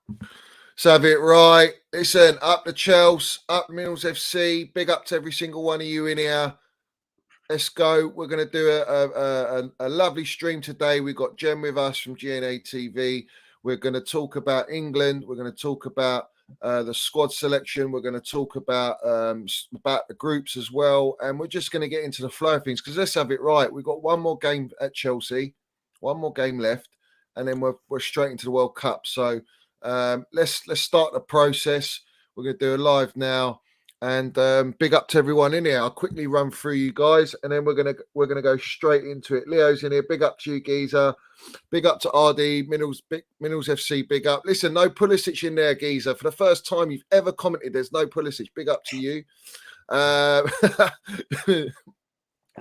Let's have it right. Listen, up the Chelsea, up Mills FC. Big up to every single one of you in here. Let's go. We're going to do a lovely stream today. We've got Jem with us from GNA TV. We're going to talk about England. We're going to talk about the squad selection. We're going to talk about the groups as well. And we're just going to get into the flow of things because let's have it right. We've got one more game at Chelsea, one more game left, and then we're straight into the World Cup. So let's start the process. We're going to do a live now. And big up to everyone in here. I'll quickly run through you guys, and then we're gonna go straight into it. Leo's in here. Big up to you, Geezer. Big up to RD Minnals FC. Big up. Listen, no Pulisic in there, Geezer. For the first time you've ever commented, there's no Pulisic. Big up to you.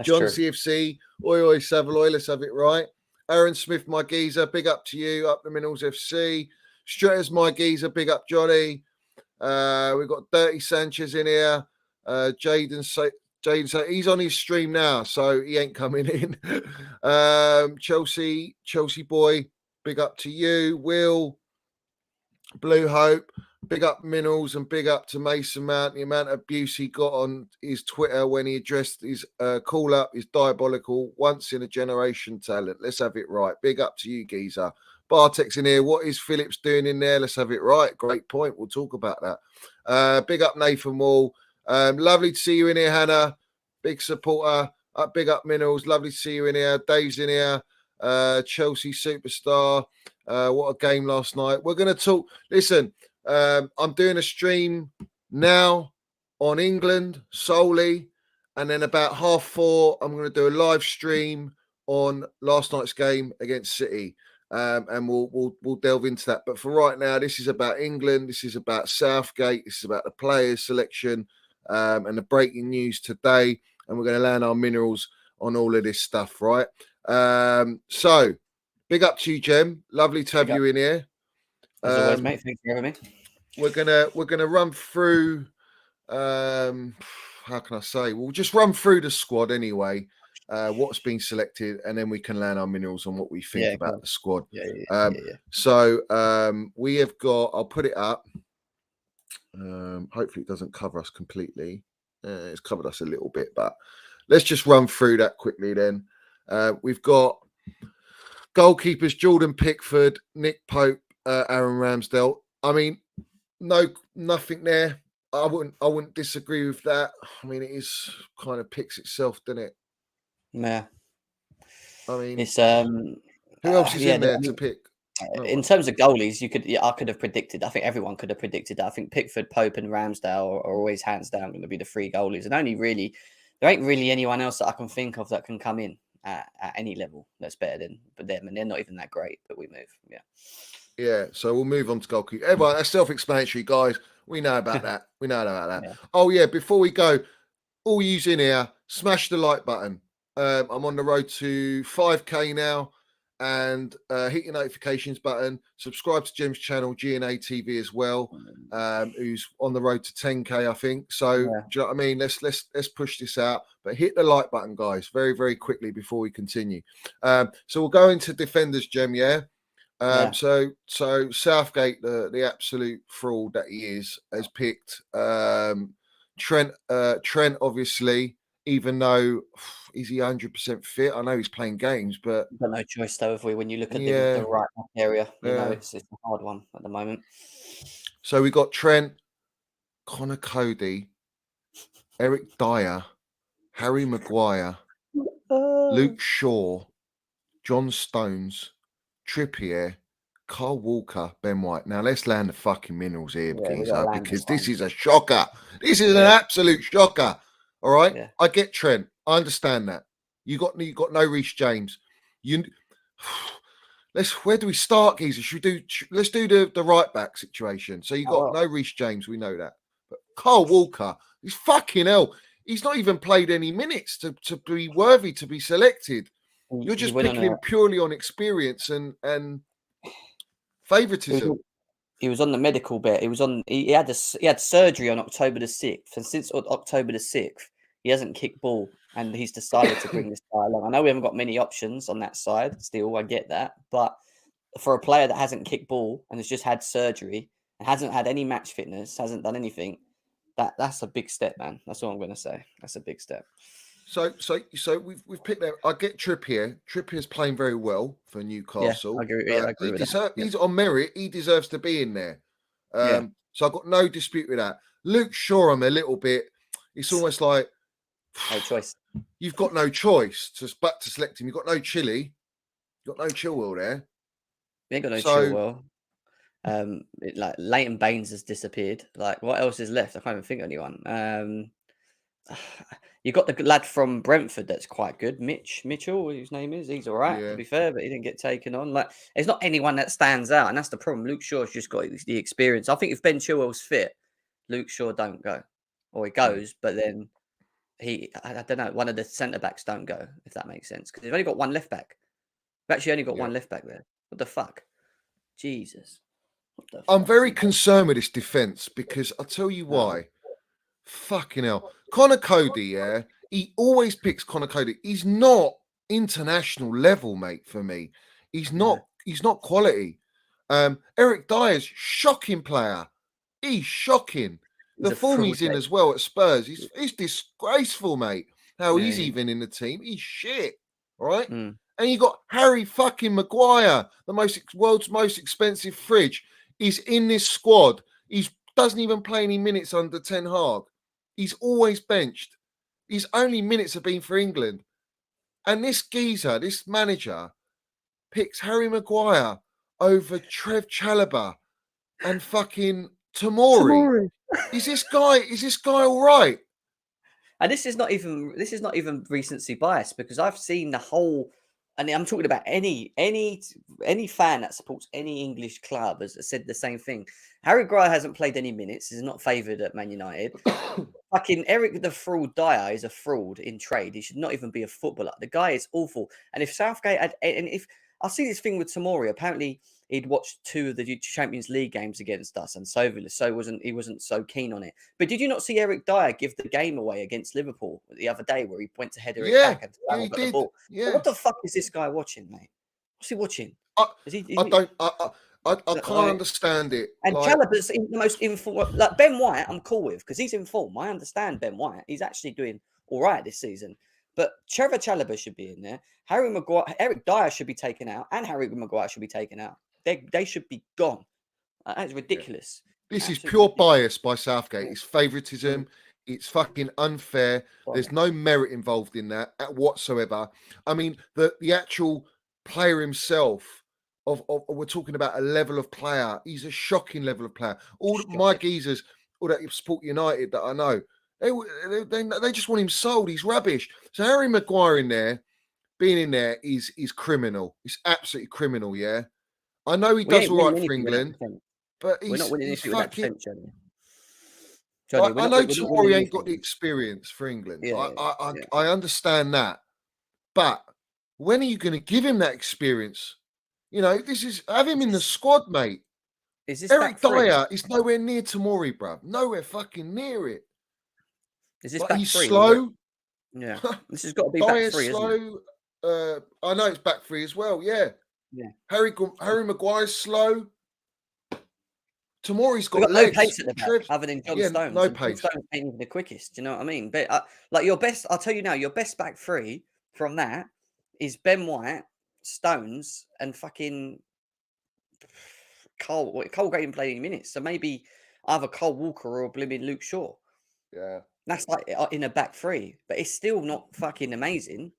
John CFC. Oi oi Savaloy. Let's have it right. Aaron Smith, my geezer. Big up to you. Up the Minnals FC. Stratters, my geezer. Big up, Johnny. We've got Dirty Sanchez in here. Jaden he's on his stream now, so he ain't coming in. Chelsea boy, big up to you. Will, Blue Hope, big up Minnals, and big up to Mason Mount. The amount of abuse he got on his Twitter when he addressed his call up is diabolical. Once in a generation talent. Let's have it right. Big up to you, geezer. Bartek's in here. What is Phillips doing in there? Let's have it right. Great point. We'll talk about that. Big up Nathan Wall. Lovely to see you in here, Hannah. Big supporter. Big up Minnals. Lovely to see you in here. Dave's in here. Chelsea superstar. What a game last night. We're going to talk. Listen, I'm doing a stream now on England solely. And then about 4:30, I'm going to do a live stream on last night's game against City. And we'll delve into that. But for right now, this is about England. This is about Southgate. This is about the players selection and the breaking news today. And we're going to land our minerals on all of this stuff, right? So, big up to you, Jem. Lovely to have you in here. As always, mate. Thanks for having me. We're gonna run through. How can I say? We'll just run through the squad anyway. What's been selected, and then we can land our minerals on what we think about the squad. So we have got. I'll put it up. Hopefully, it doesn't cover us completely. It's covered us a little bit, but let's just run through that quickly. Then we've got goalkeepers: Jordan Pickford, Nick Pope, Aaron Ramsdale. I mean, nothing there. I wouldn't disagree with that. I mean, it is kind of picks itself, doesn't it? Yeah. I mean, it's who else is in there to pick? In terms of goalies, I could have predicted. I think everyone could have predicted that. I think Pickford, Pope, and Ramsdale are always hands down going to be the three goalies, and there ain't really anyone else that I can think of that can come in at any level that's better than them, and they're not even that great. But we move, Yeah. So we'll move on to goalkeeper. Everyone, that's self-explanatory, guys. We know about that. Yeah. Oh yeah. Before we go, all yous in here, smash the like button. I'm on the road to 5K now, and hit your notifications button. Subscribe to Jim's channel, GNA TV as well, who's on the road to 10K, I think. So do you know what I mean? Let's push this out. But hit the like button, guys, very, very quickly before we continue. So we'll go into defenders, Jem, yeah? So Southgate, the absolute fraud that he is, has picked Trent, obviously, even though is he 100% fit? I know he's playing games, but we've got no choice though, if when you look at the right area, you know, it's a hard one at the moment. So we got Trent, Connor Cody, Eric Dyer, Harry Maguire, Luke Shaw, John Stones, Trippier, Carl Walker, Ben White. Now let's land the fucking minerals here, because this is a shocker. This is an absolute shocker. All right, I get Trent. I understand that. You got no Reece James. Where do we start, Geezer? Let's do the right back situation. So you got no Reece James. We know that. But Carl Walker, he's fucking hell. He's not even played any minutes to be worthy to be selected. You're just picking him purely on experience and favoritism. He was on the medical bit. He had surgery on October the 6th, and since October the 6th, he hasn't kicked ball, and he's decided to bring this guy along. I know we haven't got many options on that side still. I get that, but for a player that hasn't kicked ball and has just had surgery and hasn't had any match fitness, hasn't done anything, that's a big step, man. That's all I'm going to say. That's a big step. So we've picked that. I get Trippier. Trippier's playing very well for Newcastle. I agree. Yeah, I agree with that. He's on merit. He deserves to be in there. Yeah. So I've got no dispute with that. Luke Shaw, I'm a little bit. It's almost like No choice. You've got no choice but to select him. You've got no Chile. You've got no Chilwell there. We ain't got no Chilwell. Like Leighton Baines has disappeared. Like, what else is left? I can't even think of anyone. You got the lad from Brentford that's quite good, Mitchell, his name is. He's all right, to be fair, but he didn't get taken on. Like, there's not anyone that stands out, and that's the problem. Luke Shaw's just got the experience. I think if Ben Chilwell's fit, Luke Shaw don't go, or he goes, but then I don't know, one of the centre backs don't go, if that makes sense, because they've only got one left back. We've actually only got one left back there. What the fuck? Jesus. I'm very concerned with this defence because I'll tell you why. Fucking hell. Connor Cody, he always picks Connor Cody. He's not international level, mate, for me. He's not quality. Eric Dyer's shocking player. He's shocking. The form he's in as well at Spurs, he's disgraceful, mate. How he's even in the team. He's shit. All right? And you got Harry fucking Maguire, the world's most expensive fridge. He's in this squad. He doesn't even play any minutes under Ten Hag. He's always benched. His only minutes have been for England. And this geezer, this manager, picks Harry Maguire over Trev Chalobah and fucking Tomori. Is this guy all right? And this is not even recency bias, because I've seen the whole, and I'm talking about any fan that supports any English club has said the same thing. Harry Maguire hasn't played any minutes. He's not favoured at Man United. Fucking Eric the Fraud Dyer is a fraud in trade. He should not even be a footballer. The guy is awful. And if Southgate had, and if I see this thing with Tomori, apparently he'd watched 2 of the Champions League games against us, and he wasn't so keen on it. But did you not see Eric Dyer give the game away against Liverpool the other day, where he went to header it back and fouled the ball? Yeah. What the fuck is this guy watching, mate? What's he watching? I can't understand it. And Chalobah's the most informed. Like Ben White, I'm cool with, because he's informed. I understand Ben White. He's actually doing all right this season. But Trevor Chalobah should be in there. Eric Dyer should be taken out, and Harry Maguire should be taken out. They should be gone. That's ridiculous. This is pure bias by Southgate. It's favouritism. It's fucking unfair. There's no merit involved in that whatsoever. I mean, the actual player himself. We're talking about a level of player. He's a shocking level of player. All my geezers, all that support United that I know, they just want him sold. He's rubbish. So Harry Maguire being in there is criminal. It's absolutely criminal. Yeah, I know he does all right for England, but we're not winning anything with that defense, Johnny. I know Tomori ain't got the experience for England. I understand that, but when are you going to give him that experience? You know, have him in the squad, mate. Eric Dyer is nowhere near Tomori, bruv. Nowhere fucking near it. Is this back he's three? Slow. Yeah, this has got to be back three, slow. Isn't it? I know it's back three as well. Yeah. Harry Maguire's slow. Tomori's got no pace at the back, other than John Stones. No pace. Stones ain't even the quickest. Do you know what I mean? But like your best, I'll tell you now, your best back three from that is Ben White, Stones, and fucking Cole. Cole didn't play any minutes, so maybe either Cole Walker or blimmin' Luke Shaw. Yeah, that's like in a back three, but it's still not fucking amazing.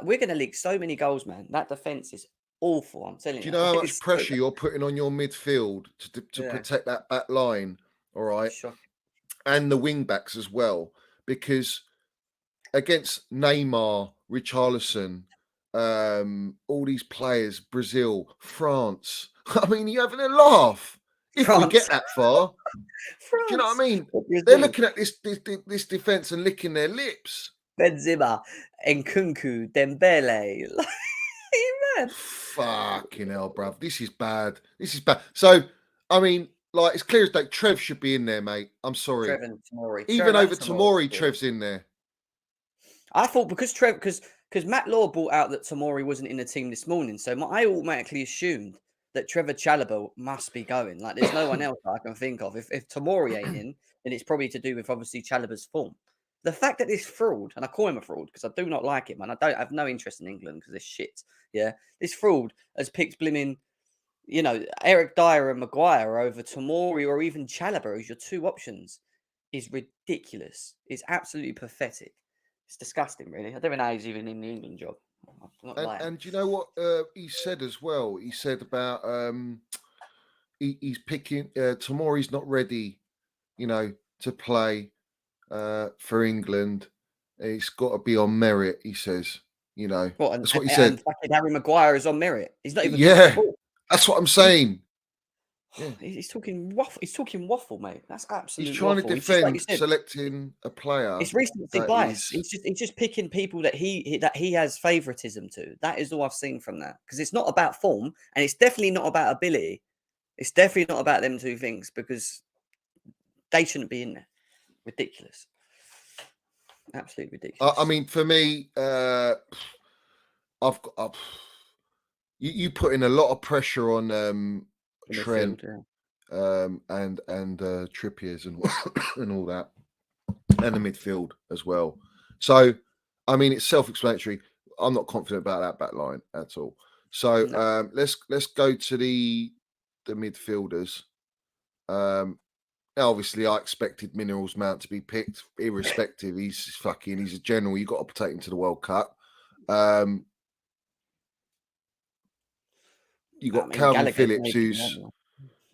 We're going to leak so many goals, man. That defense is awful. I'm telling you. Do you know how much pressure you're putting on your midfield to protect that back line? All right, and the wing backs as well, because against Neymar, Richarlison. All these players, Brazil, France. I mean, you're having a laugh if we get that far. Do you know what I mean? They're looking at this defense and licking their lips. Benzema, Nkunku, Dembele. Man. Fucking hell, bruv. This is bad. So, I mean, like, it's clear as day. Trev should be in there, mate. I'm sorry. Trev and Tomori. Even over Tomori, Trev's in there. I thought because because Matt Law brought out that Tomori wasn't in the team this morning, so I automatically assumed that Trevor Chalobah must be going. Like, there's no one else I can think of. If Tomori ain't in, then it's probably to do with obviously Chalobah's form. The fact that this fraud, and I call him a fraud because I do not like him, and I have no interest in England because they're shit. Yeah, this fraud has picked blimmin', Eric Dyer and Maguire over Tomori or even Chalobah as your two options is ridiculous. It's absolutely pathetic. It's disgusting, really. I don't know how he's even in the England job. I'm not lying. And you know what he said as well? He said about he's picking Tomori's not ready, to play for England. It's got to be on merit, he says. What, That's what he and said. fucking Harry Maguire is on merit. He's not even kicked Yeah, the ball. that's what I'm saying. Yeah. He's talking waffle. He's talking waffle, mate. That's absolute He's trying waffle. to He's just like you defend said. selecting a player It's recency that bias. is. He's just picking people that he has favoritism to. That is all I've seen from that. Because it's not about form, and it's definitely not about ability. It's definitely not about them two things because they shouldn't be in there. Ridiculous. Absolutely ridiculous. I mean, for me, you put in a lot of pressure on Trent. Midfield, yeah. And Trippier's and and all that, and the midfield as well. So, I mean, it's self-explanatory. I'm not confident about that back line at all. So, No. let's go to the midfielders. Obviously, I expected Minerals Mount to be picked, irrespective. He's a general. You got to take him to the World Cup. You got Calvin Gallagher, Phillips, maybe, who's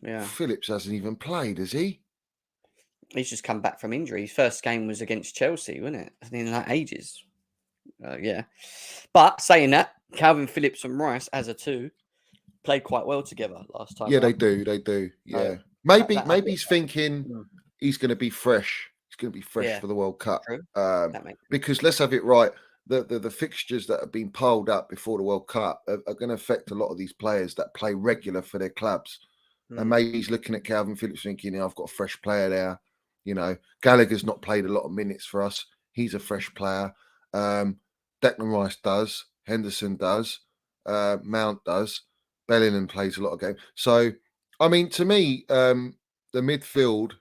yeah. Phillips hasn't even played, has he? He's just come back from injury. His first game was against Chelsea, wasn't it? In like ages. Yeah. But saying that, Calvin Phillips and Rice as a two played quite well together last time. Yeah, round. they do. Yeah. So, maybe that he's thinking he's going to be fresh. He's going to be fresh for the World Cup. True. Because let's have it right. The fixtures that have been piled up before the World Cup are going to affect a lot of these players that play regular for their clubs. And maybe he's looking at Calvin Phillips thinking, I've got a fresh player there. Gallagher's not played a lot of minutes for us. He's a fresh player. Declan Rice does. Henderson does. Mount does. Bellingham plays a lot of games. So, I mean, to me, the midfield,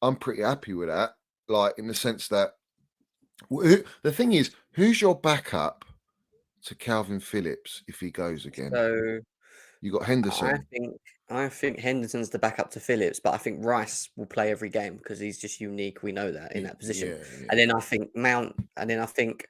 I'm pretty happy with that. Like, in the sense that the thing is, who's your backup to Calvin Phillips if he goes again? So You got Henderson. I think Henderson's the backup to Phillips, but I think Rice will play every game because he's just unique. We know that in that position. Yeah. And then I think Mount, and then I think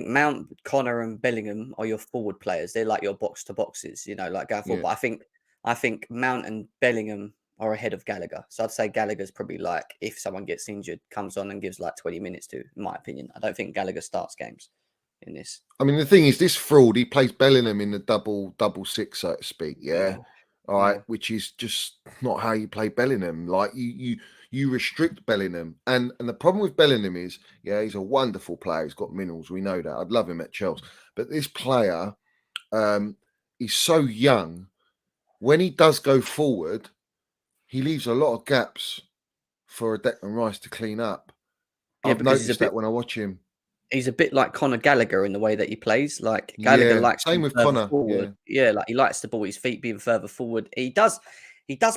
Mount, Connor, and Bellingham are your forward players. They're like your box to boxes, like going forward. Yeah. But I think Mount and Bellingham are ahead of Gallagher. So I'd say Gallagher's probably like, if someone gets injured, comes on and gives like 20 minutes to, in my opinion. I don't think Gallagher starts games in this. I mean, the thing is, this fraud, he plays Bellingham in the double six, so to speak. Yeah. All right. Which is just not how you play Bellingham. Like you restrict Bellingham. And the problem with Bellingham is, he's a wonderful player. He's got minerals. We know that. I'd love him at Chelsea. But this player, he's so young. When he does go forward, he leaves a lot of gaps for a Declan Rice to clean up. I've noticed that when I watch him. He's a bit like Conor Gallagher in the way that he plays. Like Gallagher likes same with Conor forward. Yeah, like he likes the ball, his feet being further forward. He does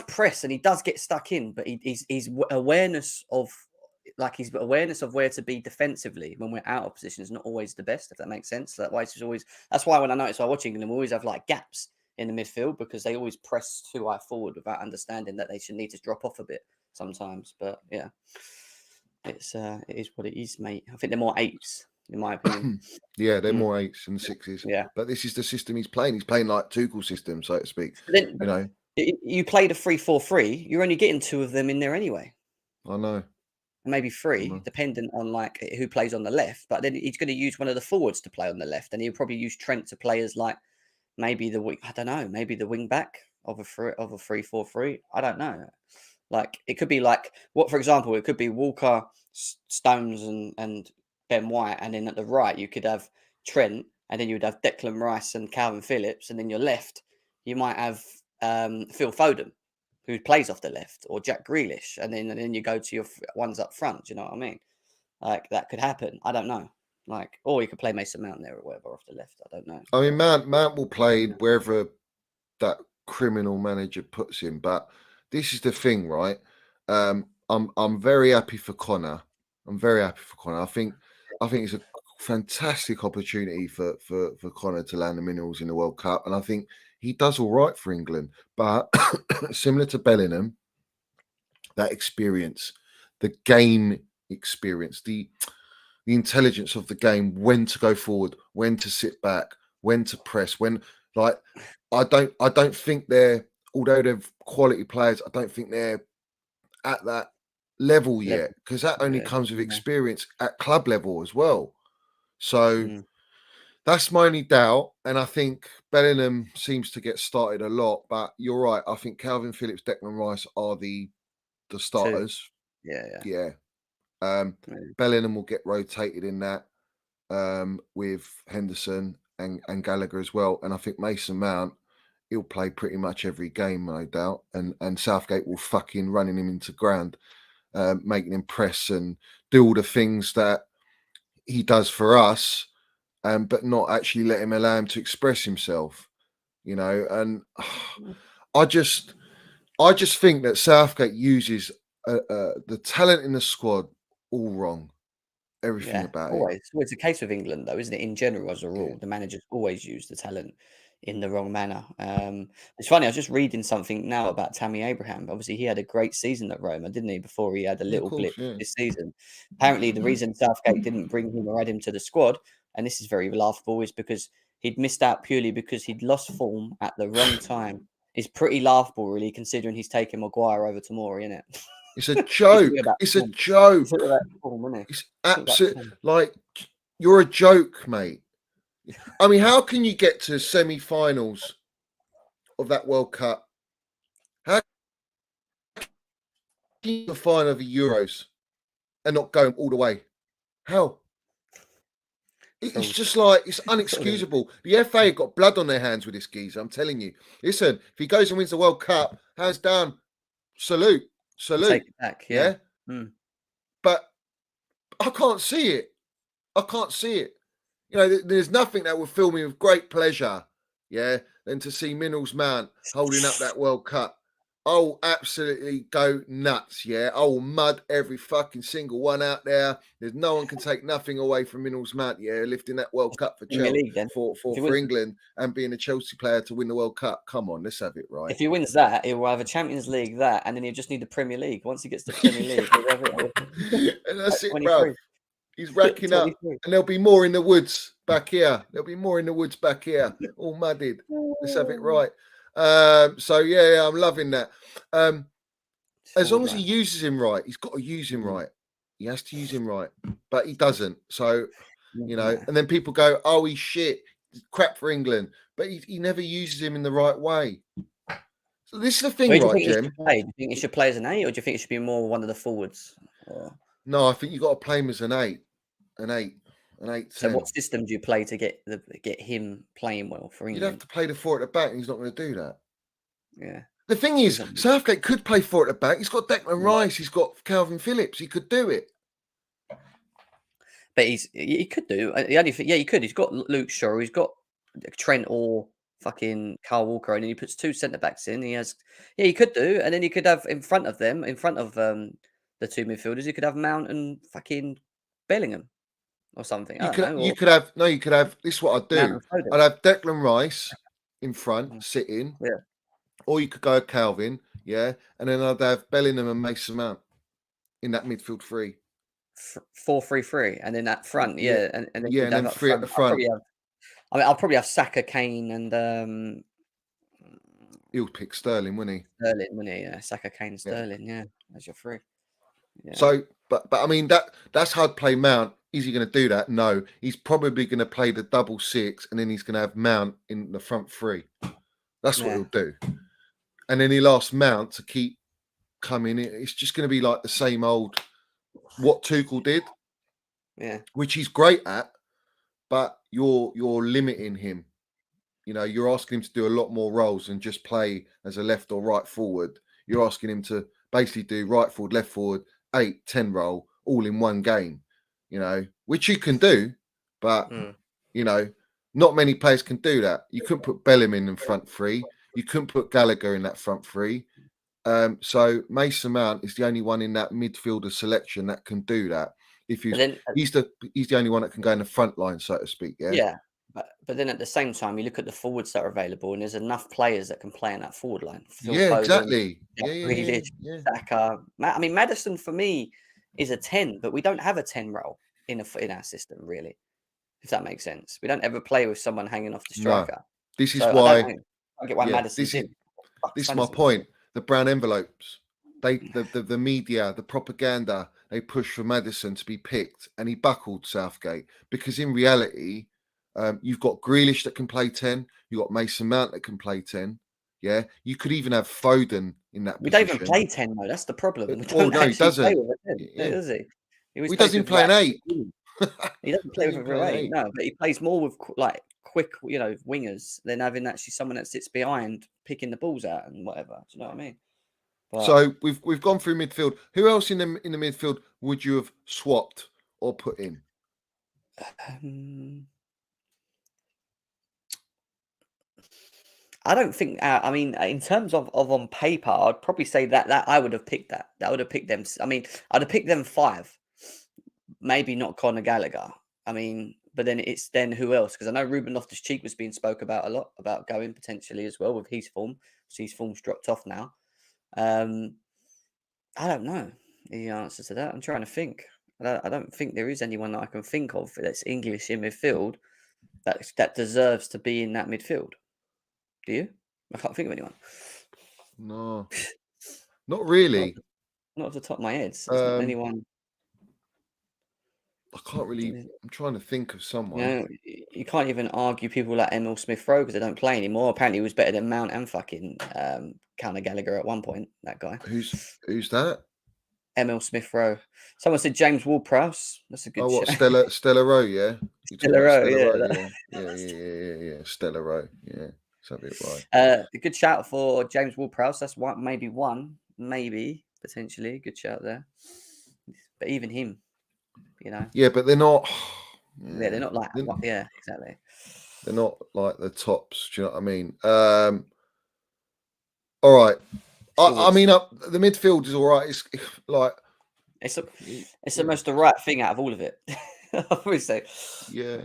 press and he does get stuck in, but his awareness of where to be defensively when we're out of position is not always the best, if that makes sense. That's why when I notice while watching them, we always have like gaps in the midfield because they always press too high forward without understanding that they should need to drop off a bit sometimes. But yeah. It is what it is, mate. I think they're more eights, in my opinion. They're more eights and sixes. Yeah. But this is the system he's playing. He's playing like Tuchel system, so to speak. But then, you played a 3-4-3, you're only getting two of them in there anyway. I know. Maybe three, dependent on like who plays on the left. But then he's going to use one of the forwards to play on the left, and he'll probably use Trent to play as like maybe the wing back of a 3-4-3. I don't know. Like it could be like for example, it could be Walker, Stones, and Ben White, and then at the right you could have Trent, and then you would have Declan Rice and Calvin Phillips, and then your left you might have Phil Foden, who plays off the left, or Jack Grealish, and then you go to your ones up front. Do you know what I mean? Like that could happen. I don't know. Like, or you could play Mason Mount there or whatever off the left. I don't know. I mean, Mount will play wherever that criminal manager puts him. But this is the thing, right? I'm very happy for Connor. I'm very happy for Connor. I think it's a fantastic opportunity for Connor to land the minerals in the World Cup, and I think he does all right for England. But similar to Bellingham, that experience, the game experience, the intelligence of the game, when to go forward, when to sit back, when to press, when like I don't think they're, although they're quality players, I don't think they're at that level yet, because that only comes with experience at club level as well. So that's my only doubt. And I think Bellingham seems to get started a lot, but you're right. I think Calvin Phillips, Declan Rice are the starters. Yeah. Bellingham will get rotated in that with Henderson and Gallagher as well. And I think Mason Mount, he'll play pretty much every game, no doubt. And Southgate will fucking running him into ground, making him press and do all the things that he does for us, but not actually let him allow him to express himself, you know. And I just think that Southgate uses the talent in the squad all wrong. Everything about always. it. Well, it's a case with England, though, isn't it? In general, as a rule, the managers always use the talent in the wrong manner. It's funny. I was just reading something now about Tammy Abraham. Obviously, he had a great season at Roma, didn't he? Before he had a little blip this season. Apparently, the reason Southgate didn't bring him or add him to the squad, and this is very laughable, is because he'd missed out purely because he'd lost form at the wrong time. It's pretty laughable, really, considering he's taken Maguire over Tomori, isn't it? It's a joke. It's a joke. It's absolutely like, you're a joke, mate. I mean, how can you get to semi-finals of that World Cup? How can you the final of the Euros and not go all the way? How? It's just like, it's unexcusable. The FA got blood on their hands with this geezer, I'm telling you. Listen, if he goes and wins the World Cup, hands down, salute. Take it back, yeah. But I can't see it. I can't see it. You know, there's nothing that would fill me with great pleasure, than to see Minerals Mount holding up that World Cup. I'll absolutely go nuts, I'll mud every fucking single one out there. There's no one can take nothing away from Minerals Mount, lifting that World Cup for Chelsea, for England, and being a Chelsea player to win the World Cup. Come on, let's have it right. If he wins that, he will have a Champions League, and then he'll just need the Premier League. Once he gets the Premier League, he'll have it. And that's it, bro. He's racking up, and there'll be more in the woods back here. There'll be more in the woods back here, all mudded. Let's have it right. So yeah, I'm loving that. As long as he uses him right, he's got to use him right. He has to use him right, but he doesn't. So, you know, and then people go, "Oh, he's shit, crap for England," but he never uses him in the right way. So this is the thing, right, Jim? Do you think he should play as an 8, or do you think it should be more one of the forwards? No, I think you got to play him as an 8, an 8. So what system do you play to get him playing well for England? You'd have to play the 4 at the back, and he's not going to do that. Yeah. The thing is, Southgate could play 4 at the back. He's got Declan Rice. He's got Calvin Phillips. He could do it. But he could do. The only thing, he could. He's got Luke Shaw. He's got Trent or fucking Kyle Walker, and then he puts 2 centre backs in. He has, he could do, and then he could have in front of the 2 midfielders, he could have Mount and fucking Bellingham or something. You could have. This is what I'd do. I'd have Declan Rice in front, sitting. Yeah. Or you could go Calvin, and then I'd have Bellingham and Mason Mount in that midfield 3. 4-3-3, and then that front, and then 3 at the front. I'll probably have Saka, Kane, and he'll pick Sterling, wouldn't he? Sterling, wouldn't he? Yeah, Saka, Kane, Sterling. That's your 3. Yeah. So, but I mean that's how I'd play Mount. Is he going to do that? No, he's probably going to play the double 6, and then he's going to have Mount in the front 3. That's what he'll do. And then he'll ask Mount to keep coming. It's just going to be like the same old what Tuchel did, which he's great at, but you're limiting him. You know, you're asking him to do a lot more roles than just play as a left or right forward. You're asking him to basically do right forward, left forward, 8, 10 role all in one game. You know, which you can do, But Mm. you know, not many players can do that. You couldn't put Bellum in front three. You couldn't put Gallagher in that front three. So Mason Mount is the only one in that midfielder selection that can do that. If But then, he's the only one that can go in the front line, so to speak. Yeah. yeah, but then at the same time, you look at the forwards that are available, and there's enough players that can play in that forward line. Phil Yeah, Foden, exactly. Jack Yeah. Grealish, Saka. I mean, Maddison for me is a 10, but we don't have a 10 role in our system really. If that makes sense, we don't ever play with someone hanging off the No, striker. this is So why. I don't get why Yeah, Maddison's in. Fuck's this is my Maddison? point. The brown envelopes. The media, the propaganda, they pushed for Maddison to be picked, and he buckled Southgate because in reality, you've got Grealish that can play 10. You've got Mason Mount that can play 10. Yeah, you could even have Foden in that We don't even position. play 10 though. That's the problem. We Well, don't no, he actually play doesn't. with a 10, Yeah, does he? He always he plays doesn't with play an like 8. he doesn't play with a real 8, no, but he plays more with like quick, wingers than having actually someone that sits behind picking the balls out and whatever. Do you know what I mean? But So we've gone through midfield. Who else in the midfield would you have swapped or put in? I don't think. I mean, in terms of on paper, I'd probably say that I would have picked that. That would have picked them. I mean, I'd have picked them 5. Maybe not Conor Gallagher. I mean, but then it's then who else? Because I know Ruben Loftus-Cheek was being spoke about a lot about going potentially as well with his form. So his form's dropped off now. I don't know the answer to that. I'm trying to think. I don't think there is anyone that I can think of that's English in midfield that deserves to be in that midfield. Do you? I can't think of anyone. No, not Not, really. not off the top of my head. There's not anyone. I can't really. I'm trying to think of someone. You can't even argue people like Emil Smith Rowe because they don't play anymore. Apparently, he was better than Mount and fucking Conor Gallagher at one point. That guy. Who's that? Emil Smith Rowe. Someone said James Ward-Prowse. That's a good Oh, what shout. Stella Rowe? Yeah, you talking Stella about Rowe, Stella yeah. Rowe? Yeah. Stella Rowe. Yeah, that's a bit right. A good shout for James Ward-Prowse. That's one, maybe potentially good shout there. But even him, Yeah, but they're not. yeah, they're not like yeah, exactly. They're not like the tops. Do you know what I mean? All right. I mean, the midfield is all right. It's like it's almost the right thing out of all of it. Obviously. Yeah.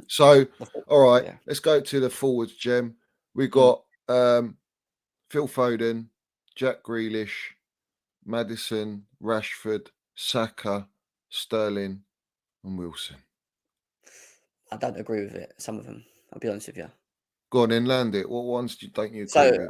So, all right, yeah. let's go to the forwards, Jem. We've got Phil Foden, Jack Grealish, Maddison, Rashford, Saka, Sterling, and Wilson. I don't agree with it. Some of them, I'll be honest with you. Go on, then land it. What ones don't you agree So with?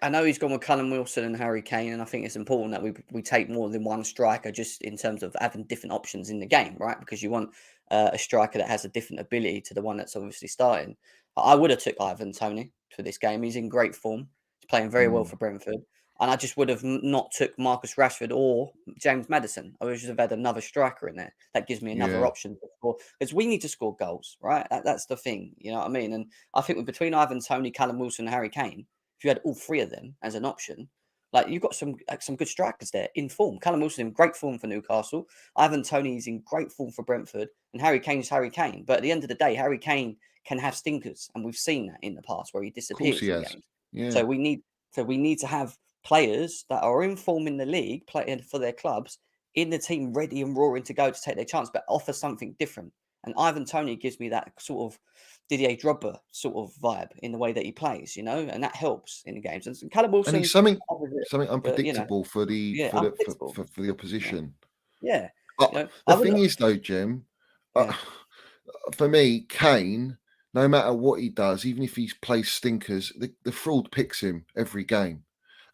I know he's gone with Callum Wilson and Harry Kane, and I think it's important that we take more than one striker just in terms of having different options in the game, right? Because you want a striker that has a different ability to the one that's obviously starting. I would have took Ivan Toney for this game. He's in great form. He's playing very well for Brentford. And I just would have not took Marcus Rashford or James Maddison. I would just have had another striker in there. That gives me another option to score. Because we need to score goals, right? That's the thing. You know what I mean? And I think between Ivan Toney, Callum Wilson, and Harry Kane, if you had all 3 of them as an option, like you've got some good strikers there in form. Callum Wilson in great form for Newcastle. Ivan Toney is in great form for Brentford. And Harry Kane's Harry Kane. But at the end of the day, Harry Kane can have stinkers. And we've seen that in the past where he disappears in games. Yeah. So we need to have players that are in form in the league, playing for their clubs, in the team ready and roaring to go to take their chance, but offer something different. And Ivan Toney gives me that sort of Didier Drogba sort of vibe in the way that he plays, and that helps in the games. And Callum Wilson, and he's something unpredictable for the opposition. Yeah. The thing is, though, Jim, for me, Kane, no matter what he does, even if he plays stinkers, the fraud picks him every game.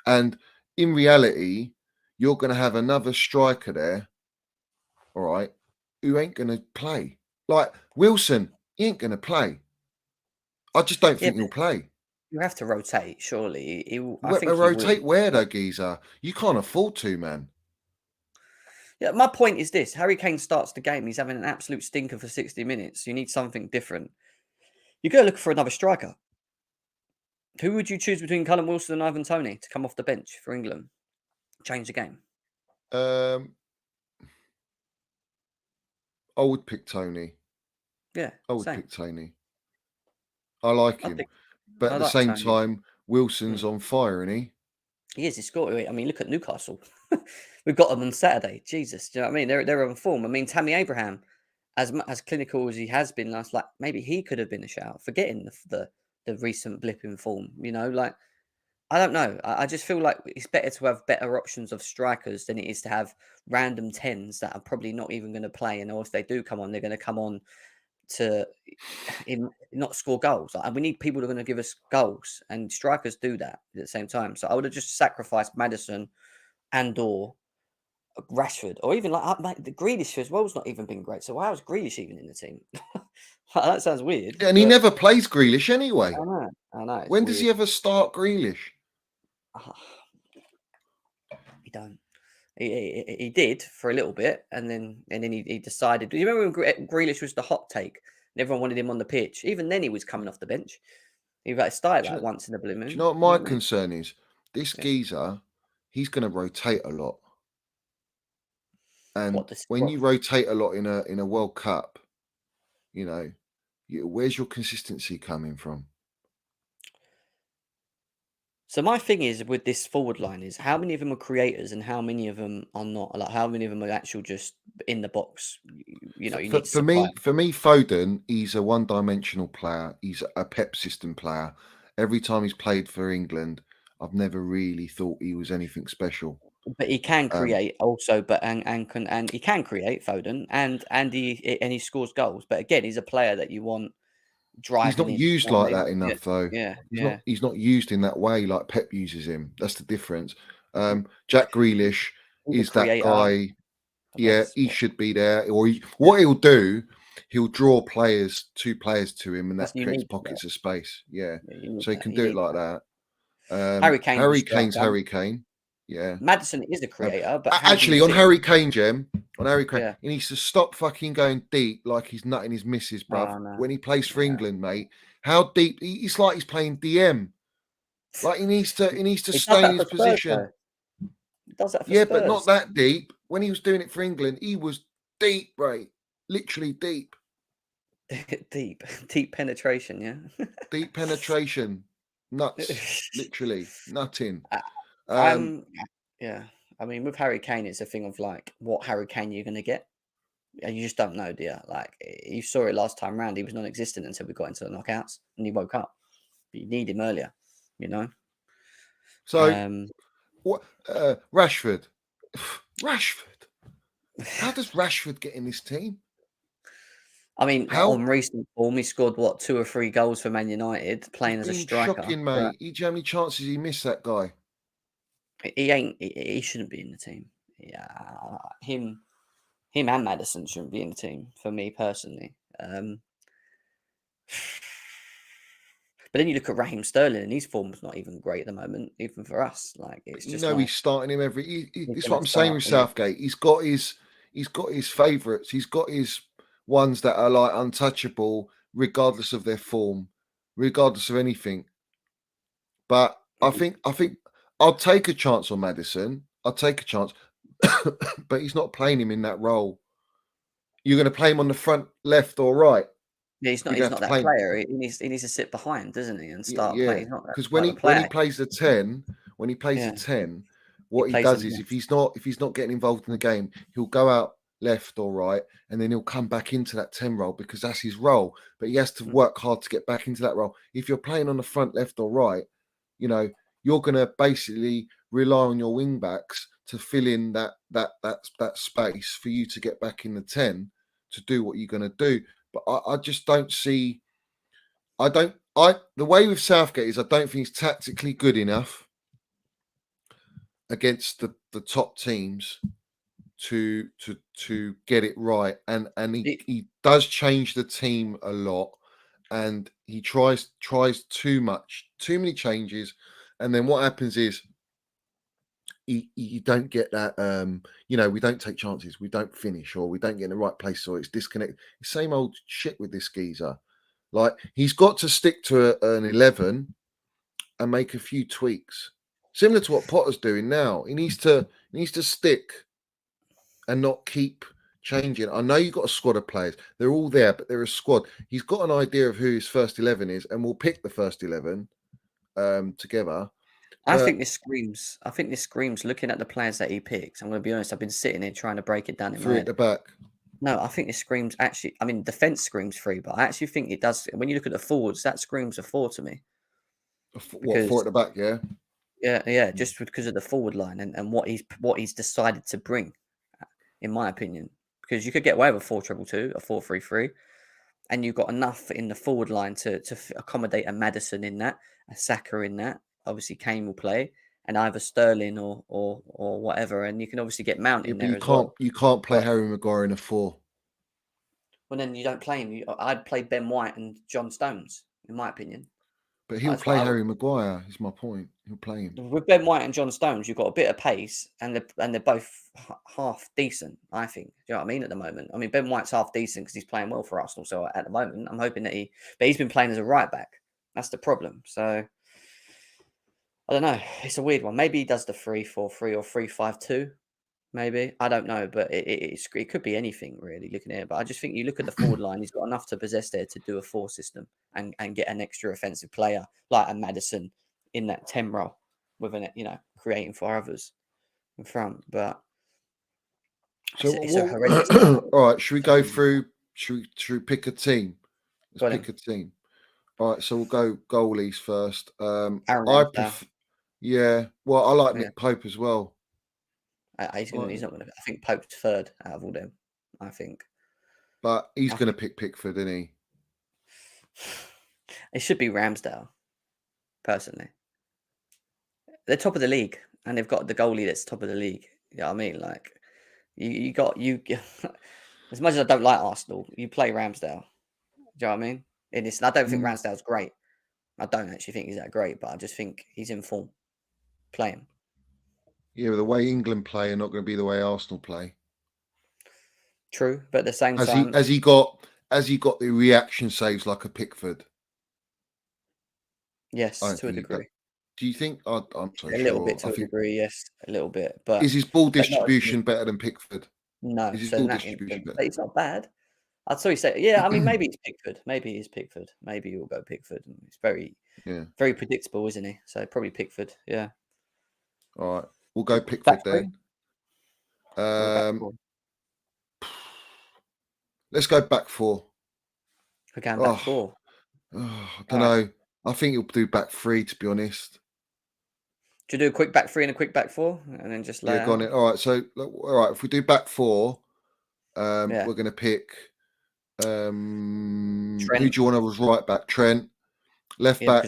And in reality, you're going to have another striker there, all right, who ain't going to play. Like Wilson, he ain't going to play. I just don't think he'll play. You have to rotate, surely. Rotate where, though, Geezer? You can't afford to, man. Yeah, my point is this. Harry Kane starts the game. He's having an absolute stinker for 60 minutes. You need something different. You go look for another striker. Who would you choose between Callum Wilson and Ivan Toney to come off the bench for England? Change the game. I would pick Tony. Yeah, I would same. pick Tony. I like him. But I at the like same Tony. time, Wilson's on fire, isn't he? He is. He scored. I mean, look at Newcastle. We've got them on Saturday. Jesus, do you know what I mean? They're on form. I mean, Tammy Abraham, as clinical as he has been last, like maybe he could have been a shout. Forgetting the recent blip in form. You know, like I don't know. I just feel like it's better to have better options of strikers than it is to have random tens that are probably not even going to play. And or if they do come on, they're going to come on to not score goals. Like, we need people that are going to give us goals, and strikers do that at the same time. So I would have just sacrificed Maddison and or Rashford, or even like the Grealish as well's not even been great. So why was Grealish even in the team? That sounds weird. And he never plays Grealish anyway. I know. When does he ever start Grealish? He don't. He did for a little bit, and then he decided. Do you remember when Grealish was the hot take, and everyone wanted him on the pitch? Even then, he was coming off the bench. He started like once in a blue moon. Do you know what my concern is? This geezer, he's going to rotate a lot, and when you rotate a lot in a World Cup, you know, where's your consistency coming from? So my thing is with this forward line is how many of them are creators and how many of them are not. Like how many of them are actual just in the box. You know, you need for me, Foden, he's a one-dimensional player. He's a Pep system player. Every time he's played for England, I've never really thought he was anything special. But he can create also, but and he can create Foden and he scores goals. But again, he's a player that you want driving. He's not used like that enough, though. Yeah, He's not used in that way like Pep uses him. That's the difference. Jack Grealish is that guy. Yeah, he should be there. Or what he'll do, he'll draw two players to him, and that creates pockets of space. Yeah, so he can do it like that. Harry Kane's Harry Kane. Yeah, Maddison is a creator, but actually on Harry Kane, he needs to stop fucking going deep like he's nutting his missus, bruv. Oh, no. When he plays for England, mate, how deep? It's like he's playing DM. Like he needs to stay in his position. He does that for Spurs. but not that deep. When he was doing it for England, he was deep, right? Literally deep. deep penetration, yeah. Deep penetration, nuts, literally nutting. Yeah. I mean, with Harry Kane, it's a thing of like, what Harry Kane you're going to get? And you just don't know, do you? Like, you saw it last time round. He was non-existent until we got into the knockouts, and he woke up. But you need him earlier, you know. So, what? Rashford. How does Rashford get in this team? I mean, on recent form, he scored 2 or 3 goals for Man United, playing as a striker. Shocking, mate. How many chances he missed, that guy? He shouldn't be in the team. Yeah, him and Maddison shouldn't be in the team for me personally. But then you look at Raheem Sterling, and his form's not even great at the moment, even for us. Like it's just he's starting him every. This is what I'm saying with Southgate. He's got his favourites. He's got his ones that are like untouchable, regardless of their form, regardless of anything. But I think I'll take a chance on Maddison. I'll take a chance, but he's not playing him in that role. You're going to play him on the front, left, or right. Yeah, he's not that player. He needs to sit behind, doesn't he, and start playing. Because when he plays the 10, what he does is if he's not getting involved in the game, he'll go out left or right, and then he'll come back into that 10 role because that's his role. But he has to work hard to get back into that role. If you're playing on the front, left, or right, you're going to basically rely on your wing backs to fill in that space for you to get back in the 10 to do what you're going to do. But I just don't see. The way with Southgate is I don't think he's tactically good enough against the top teams to get it right, and he does change the team a lot, and he tries too many changes, and then what happens is you don't get that. We don't take chances, we don't finish, or we don't get in the right place, or it's disconnected. Same old shit with this geezer. Like he's got to stick to an 11 and make a few tweaks, similar to what Potter's doing now. He needs to stick and not keep changing. I know you've got a squad of players. They're all there, but they're a squad. He's got an idea of who his first 11 is, and we'll pick the first 11 together. I But think this screams. I think this screams. Looking at the players that he picks, I'm going to be honest. I've been sitting here trying to break it down in my three at head. the back. No, I think this screams. Actually, I mean, defense screams 3, but I actually think it does. When you look at the forwards, that screams a 4 to me. What, 4 at the back? Yeah. Yeah, just because of the forward line and what he's decided to bring, in my opinion. Because you could get away with a 4-2-2, a 4-3-3, and you've got enough in the forward line to accommodate a Maddison in that, a Saka in that. Obviously, Kane will play, and either Sterling or whatever, and you can obviously get Mount Yeah, in but there as well. you can't play But Harry Maguire in a 4. well, then you don't play him. I'd play Ben White and John Stones, in my opinion. But he'll That's what play I would. Harry Maguire. Is my point. He'll play him. With Ben White and John Stones, you've got a bit of pace, and they're both half decent. I think. Do you know what I mean? At the moment, I mean Ben White's half decent because he's playing well for Arsenal. So at the moment, I'm hoping that but he's been playing as a right back. That's the problem. So I don't know. It's a weird one. Maybe he does the 3-4-3 or 3-5-2. Maybe I don't know, but it could be anything really. Looking at it, but I just think you look at the forward line. He's got enough to possess there to do a 4 system and get an extra offensive player like a Maddison in that 10 role with creating for others in front. But So it's a horrendous one. all right, should we go through? Should we pick a team? Let's pick a team. All right, so we'll go goalies first. Yeah. Well, I like Nick Pope as well. He's not going to. I think Pope's third out of all them. I think. But he's going to pick Pickford, isn't he? It should be Ramsdale. Personally, they're top of the league, and they've got the goalie that's top of the league. You know what I mean? Like, you got. As much as I don't like Arsenal, you play Ramsdale. Do you know what I mean? I don't think Ramsdale's great. I don't actually think he's that great, but I just think he's in form. Playing. Yeah, the way England play are not going to be the way Arsenal play. True, but at the same time, has he got the reaction saves like a Pickford? Yes, to a degree. Do you think? I'm so sure. A little bit to a degree, yes, a little bit. But is his ball distribution better than Pickford? No, is his ball distribution better? It's not bad. I'd sorry say, yeah. I mean, maybe it's Pickford. Maybe it's Pickford. Maybe you'll go Pickford. It's very predictable, isn't he? So probably Pickford. Yeah. All right, we'll go Pickford then. Let's go back 4. We're going back 4. I don't know. I think you'll do back 3, to be honest. Do you do a quick back 3 and a quick back 4, and then just go on it. All right. So if we do back 4, we're going to pick. Who do you want as right back? Trent. Left back.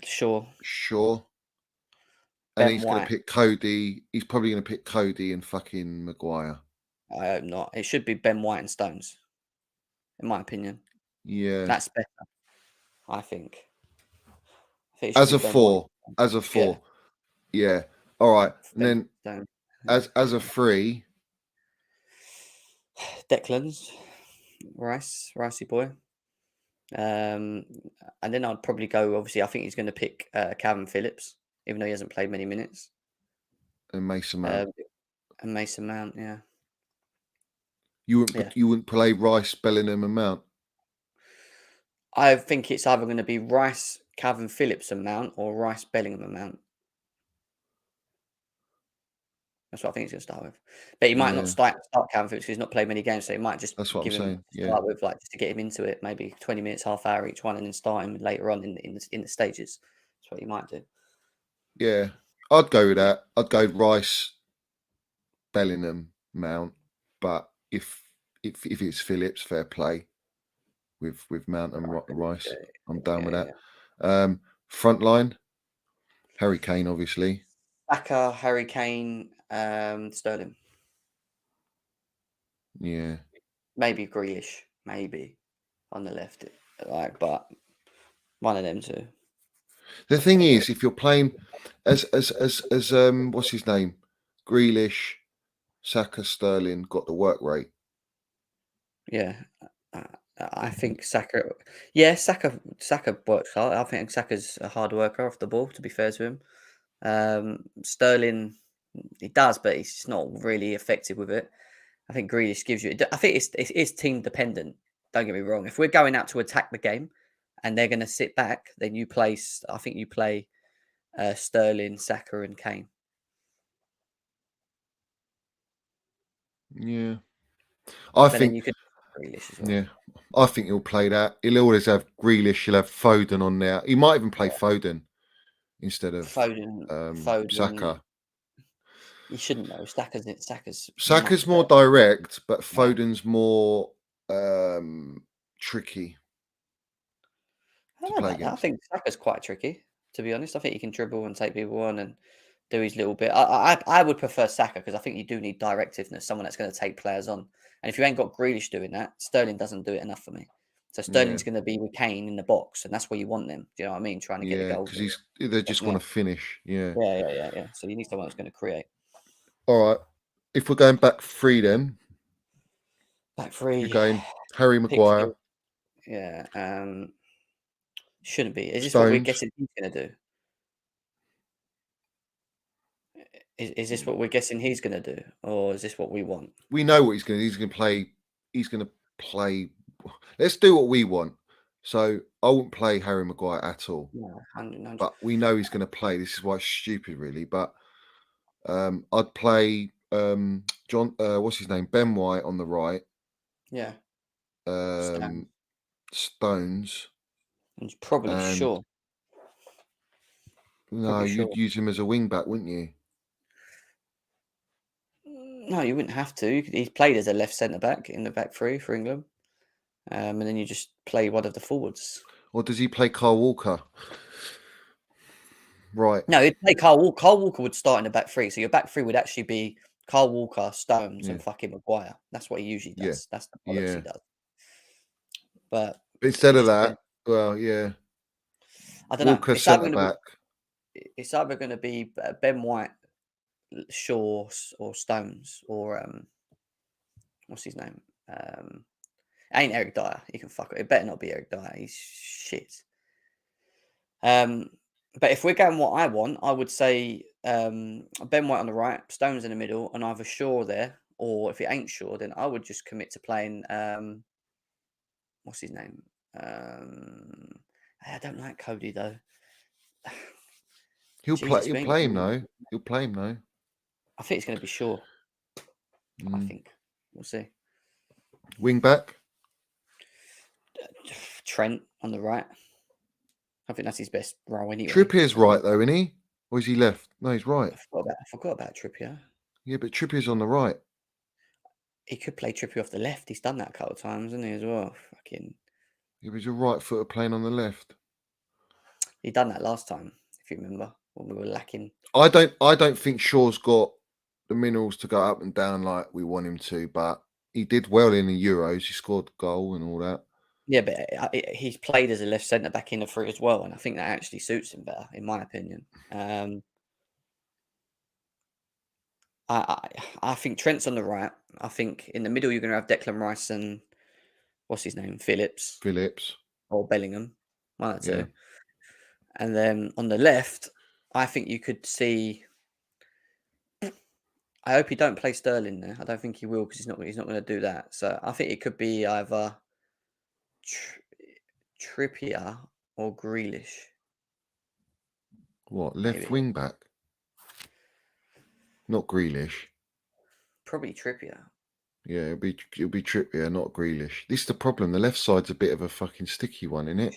Sure. And he's going to pick Cody. He's probably going to pick Cody and fucking Maguire. I hope not. It should be Ben White and Stones, in my opinion. Yeah, that's better. I think as a 4. Yeah. All right. And then as a 3, Declan's Ricey boy. And then I'd probably go. Obviously, I think he's going to pick Calvin Phillips, even though he hasn't played many minutes. And Mason Mount. Yeah. You wouldn't play Rice, Bellingham, and Mount. I think it's either going to be Rice, Calvin Phillips, and Mount, or Rice, Bellingham, and Mount. That's what I think he's going to start with. But he might not start Calvin Phillips because he's not played many games, so he might just give him start with just to get him into it, maybe 20 minutes, half hour each one, and then start him later on in the stages. That's what he might do. Yeah, I'd go with that. I'd go Rice, Bellingham, Mount. But if it's Phillips, fair play with Mount and Rice. I'm down with that. Front line, Harry Kane, obviously. Saka, Harry Kane, Sterling. Yeah. Maybe Grealish, maybe on the left, but one of them two. The thing is, if you're playing as what's his name, Grealish, Saka, Sterling got the work rate. Yeah, I think Saka. Yeah, Saka works hard. I think Saka's a hard worker off the ball. To be fair to him, Sterling, he does, but he's just not really effective with it. I think Grealish gives you. I think it is team dependent. Don't get me wrong. If we're going out to attack the game, and they're going to sit back, then you play. I think you play Sterling, Saka, and Kane. Yeah. But then you could Grealish as well. Yeah. I think he'll play that. He'll always have Grealish. He'll have Foden on there. He might even play Foden instead of Foden. Saka. You shouldn't know. Saka's more direct, but Foden's more tricky to play against. I think Saka's quite tricky, to be honest. I think he can dribble and take people on and do his little bit. I would prefer Saka because I think you do need directiveness, someone that's going to take players on. And if you ain't got Grealish doing that, Sterling doesn't do it enough for me. So Sterling's going to be with Kane in the box, and that's where you want them. Do you know what I mean? Trying to get a goal. Because they just want to finish. Yeah. So you need someone that's going to create. All right. If we're going back three, then back three, you're going Harry Maguire. Yeah. Shouldn't be. Is this what we're guessing he's going to do? Is this what we're guessing he's going to do, or is this what we want? We know what he's going to do. He's going to play. He's going to play. Let's do what we want. So I won't play Harry Maguire at all. No, 100. But we know he's going to play. This is why it's stupid, really. But I'd play John. What's his name? Ben White on the right. Yeah. Stones. And probably Shaw. No, you'd use him as a wing back, wouldn't you? No, you wouldn't have to. He's played as a left centre back in the back three for England. And then you just play one of the forwards. Or does he play Kyle Walker? Right. No, he'd play Kyle Walker. Kyle Walker would start in the back three. So your back three would actually be Kyle Walker, Stones, and fucking Maguire. That's what he usually does. That's the policy he does. But instead of that, well, yeah. I don't Walker know. centre back. It's either going to be Ben White, Shaw, or Stones, or what's his name? Ain't Eric Dyer. You can fuck it. It better not be Eric Dyer. He's shit. But if we're going what I want, I would say Ben White on the right, Stones in the middle, and either Shaw there, or if it ain't Shaw, then I would just commit to playing what's his name? I don't like Cody though. He'll play him though. He'll play him though. I think it's going to be Shaw. I think we'll see. Wing back. Trent on the right. I think that's his best role anyway. Trippier's right though, isn't he? Or is he left? No, he's right. I forgot about Trippier. Yeah, but Trippier's on the right. He could play Trippier off the left. He's done that a couple of times, hasn't he, as well? Fucking. He was a right footer playing on the left. He done that last time, if you remember, when we were lacking. I don't think Shaw's got the minerals to go up and down like we want him to, but he did well in the Euros. He scored a goal and all that. Yeah, but he's played as a left centre back in the three as well, and I think that actually suits him better, in my opinion. I think Trent's on the right. I think in the middle you're going to have Declan Rice and what's his name, Phillips or Bellingham, one or two. Yeah. And then on the left, I think you could see. I hope he don't play Sterling there. I don't think he will because he's not going to do that. So I think it could be either Trippier or Grealish. What, left wing back? Not Grealish. Probably Trippier. Yeah, it'll be Trippier, not Grealish. This is the problem. The left side's a bit of a fucking sticky one, isn't it?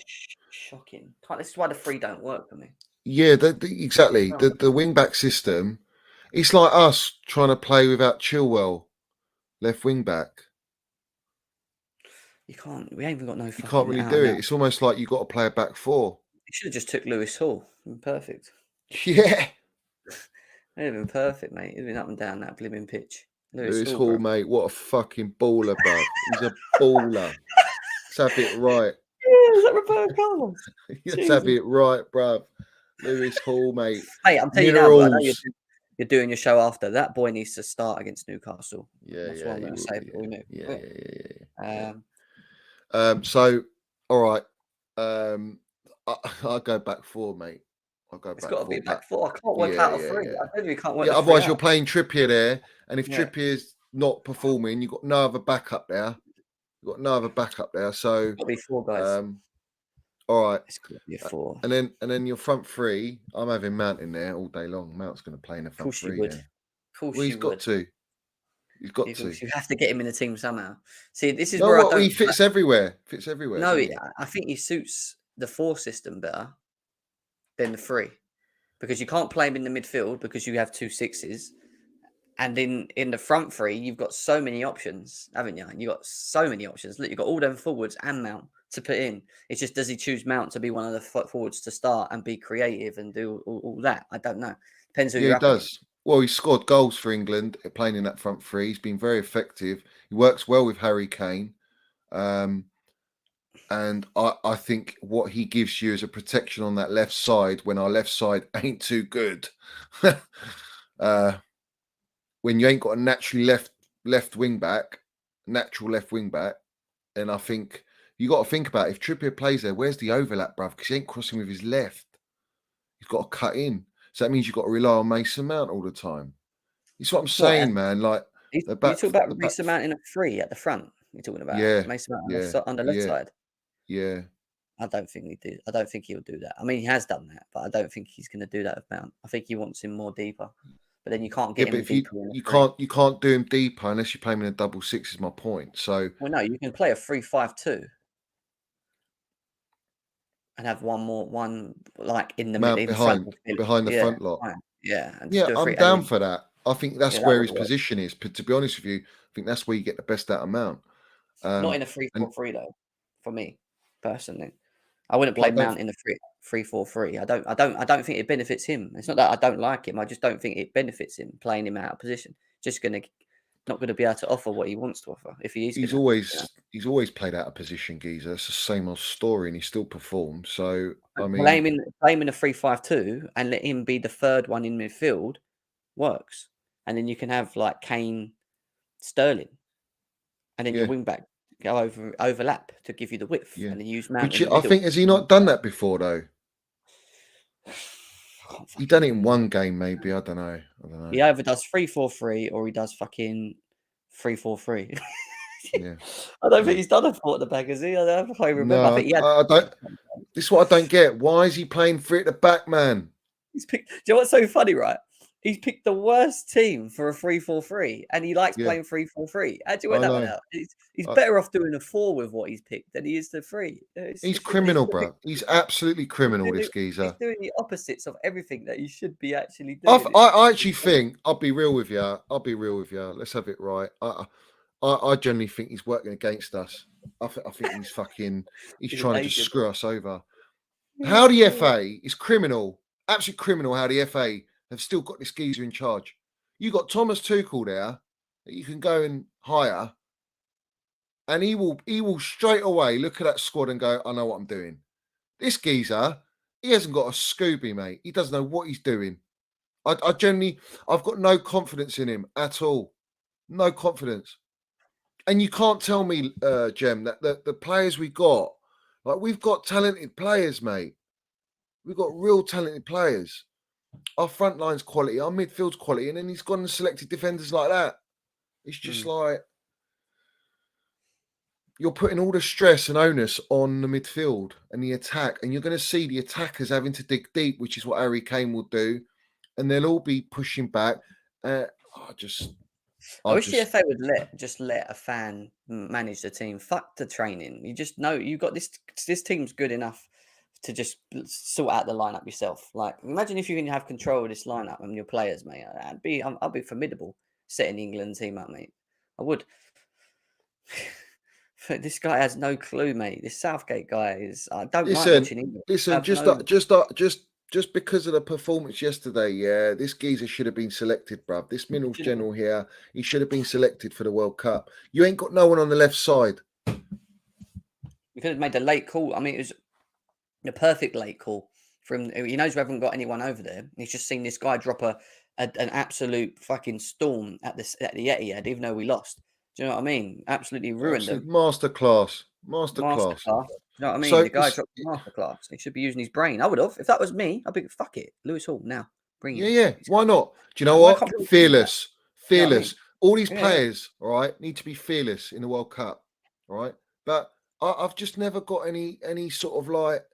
Shocking. This is why the three don't work for me. Yeah, exactly. The wing back system. It's like us trying to play without Chilwell, left wing back. You can't. We ain't even got no. You can't really do it. It's almost like you got to play a back four. You should have just took Lewis Hall. Perfect. Yeah. It'd have been perfect, mate. It'd been up and down that blimmin' pitch. Lewis Hall, mate. What a fucking baller, bro. He's a baller. Let's have it right. Yeah, is that Roberto Carlos? Let's have it right, bro. Lewis Hall, mate. Hey, I'm telling you now, I know you're doing your show after. That boy needs to start against Newcastle. That's what I'm going to say before we move. Yeah. So, all right. I'll go back four, mate. It's got to be back four. I can't work out a three. I told you can't work. Otherwise, you're playing Trippier there, and if Trippier's not performing. You've got no other backup there. So, Got to be 4 guys. all right. It's got to be a 4. And then your front three, I'm having Mount in there all day long. Mount's going to play in the Of front course you three would. there. Of course Well, he's you got would. to. He's got You to. have to get him in the team somehow. See, this is No, where I what don't. he fits everywhere. Fits everywhere. No, doesn't he? I think he suits the 4 system better than the 3 because you can't play him in the midfield because you have 2 6s. And in the front 3, you've got so many options, haven't you? You've got so many options. Look, you've got all them forwards and Mount to put in. It's just, does he choose Mount to be one of the forwards to start and be creative and do all that? I don't know. Depends who Yeah, you're he up against. does. Well, he scored goals for England playing in that front three. He's been very effective. He works well with Harry Kane. And I think what he gives you is a protection on that left side when our left side ain't too good. When you ain't got a natural left wing back, then I think you got to think about if Trippier plays there, where's the overlap, bruv? Because he ain't crossing with his left. He's got to cut in. So that means you've got to rely on Mason Mount all the time. It's what I'm saying, man. Like You talk about Mason Mount in a 3 at the front. You're talking about Mason Mount on the left side. Yeah. I don't think we do. I don't think he'll do that. I mean, he has done that, but I don't think he's going to do that with Mount. I think he wants him more deeper. But then you can't get him if deeper. you can't do him deeper unless you play him in a double 6. Is my point. So no, you can play a 3-5-2 and have one like in the Mount in behind the front lot. Yeah, and Yeah, I'm down for that. I think that's where his position is. But to be honest with you, I think that's where you get the best out of Mount. Not in a 3-4-3 though. For me personally, I wouldn't play Mount in a 3-4-3. I don't think it benefits him. It's not that I don't like him. I just don't think it benefits him playing him out of position. Not going to be able to offer what he wants to offer if he is. He's always played out of position, Geezer. It's the same old story, and he still performs. So I mean, play him in a 3-5-2 and let him be the third one in midfield works, and then you can have like Kane, Sterling, and then your wing back go overlap to give you the width, and then use Mount. I think has he not done that before though? He done it in one game, maybe. I don't know. He either does 3-4-3 or he does fucking 3-4-3. Yeah. I don't think he's done a 4 at the back, has he? I can't remember. No, I think he had. I don't. This is what I don't get. Why is he playing 3 at the back, man? He's picked. Do you know what's so funny, right? He's picked the worst team for a 3-4-3, and he likes playing 3-4-3. How do you work that one out? He's better off doing a 4 with what he's picked than he is the 3. He's criminal, bro. He's absolutely criminal, this geezer. He's doing the opposites of everything that he should be actually doing. I actually think, I'll be real with you. Let's have it right. I generally think he's working against us. I think he's trying to just screw us over. How the FA is criminal, absolute criminal. How the FA have still got this geezer in charge. You got Thomas Tuchel there that you can go and hire, and he will straight away look at that squad and go, I know what I'm doing. This geezer, he hasn't got a Scooby, mate. He doesn't know what he's doing. I've got no confidence in him at all. No confidence. And you can't tell me, Jem, that the players we've got talented players, mate. We've got real talented players. Our front line's quality, our midfield's quality, and then he's gone and selected defenders like that. It's just like you're putting all the stress and onus on the midfield and the attack, and you're going to see the attackers having to dig deep, which is what Harry Kane will do, and they'll all be pushing back. I wish the FA would let a fan manage the team. Fuck the training. You just know you got this team's good enough to just sort out the lineup yourself. Like, imagine if you can have control of this lineup and your players, mate. I'll be formidable setting England team up, mate. I would. This guy has no clue, mate. This Southgate guy is. I don't like watching England. Listen, just because of the performance yesterday, yeah, this geezer should have been selected, bruv. This Minerals General here, he should have been selected for the World Cup. You ain't got no one on the left side. You could have made a late call. I mean, it was the perfect late call for him. He knows we haven't got anyone over there. He's just seen this guy drop an absolute fucking storm at the Etihad, even though we lost. Do you know what I mean? Absolutely ruined him. Masterclass. Do you know what I mean? The guy dropped masterclass. He should be using his brain. I would have. If that was me, I'd be, fuck it. Lewis Hall, now. Bring him. Yeah. Why not? Do you know what? Fearless. all these Yeah. players, all right, need to be fearless in the World Cup, all right. But I've just never got any sort of like.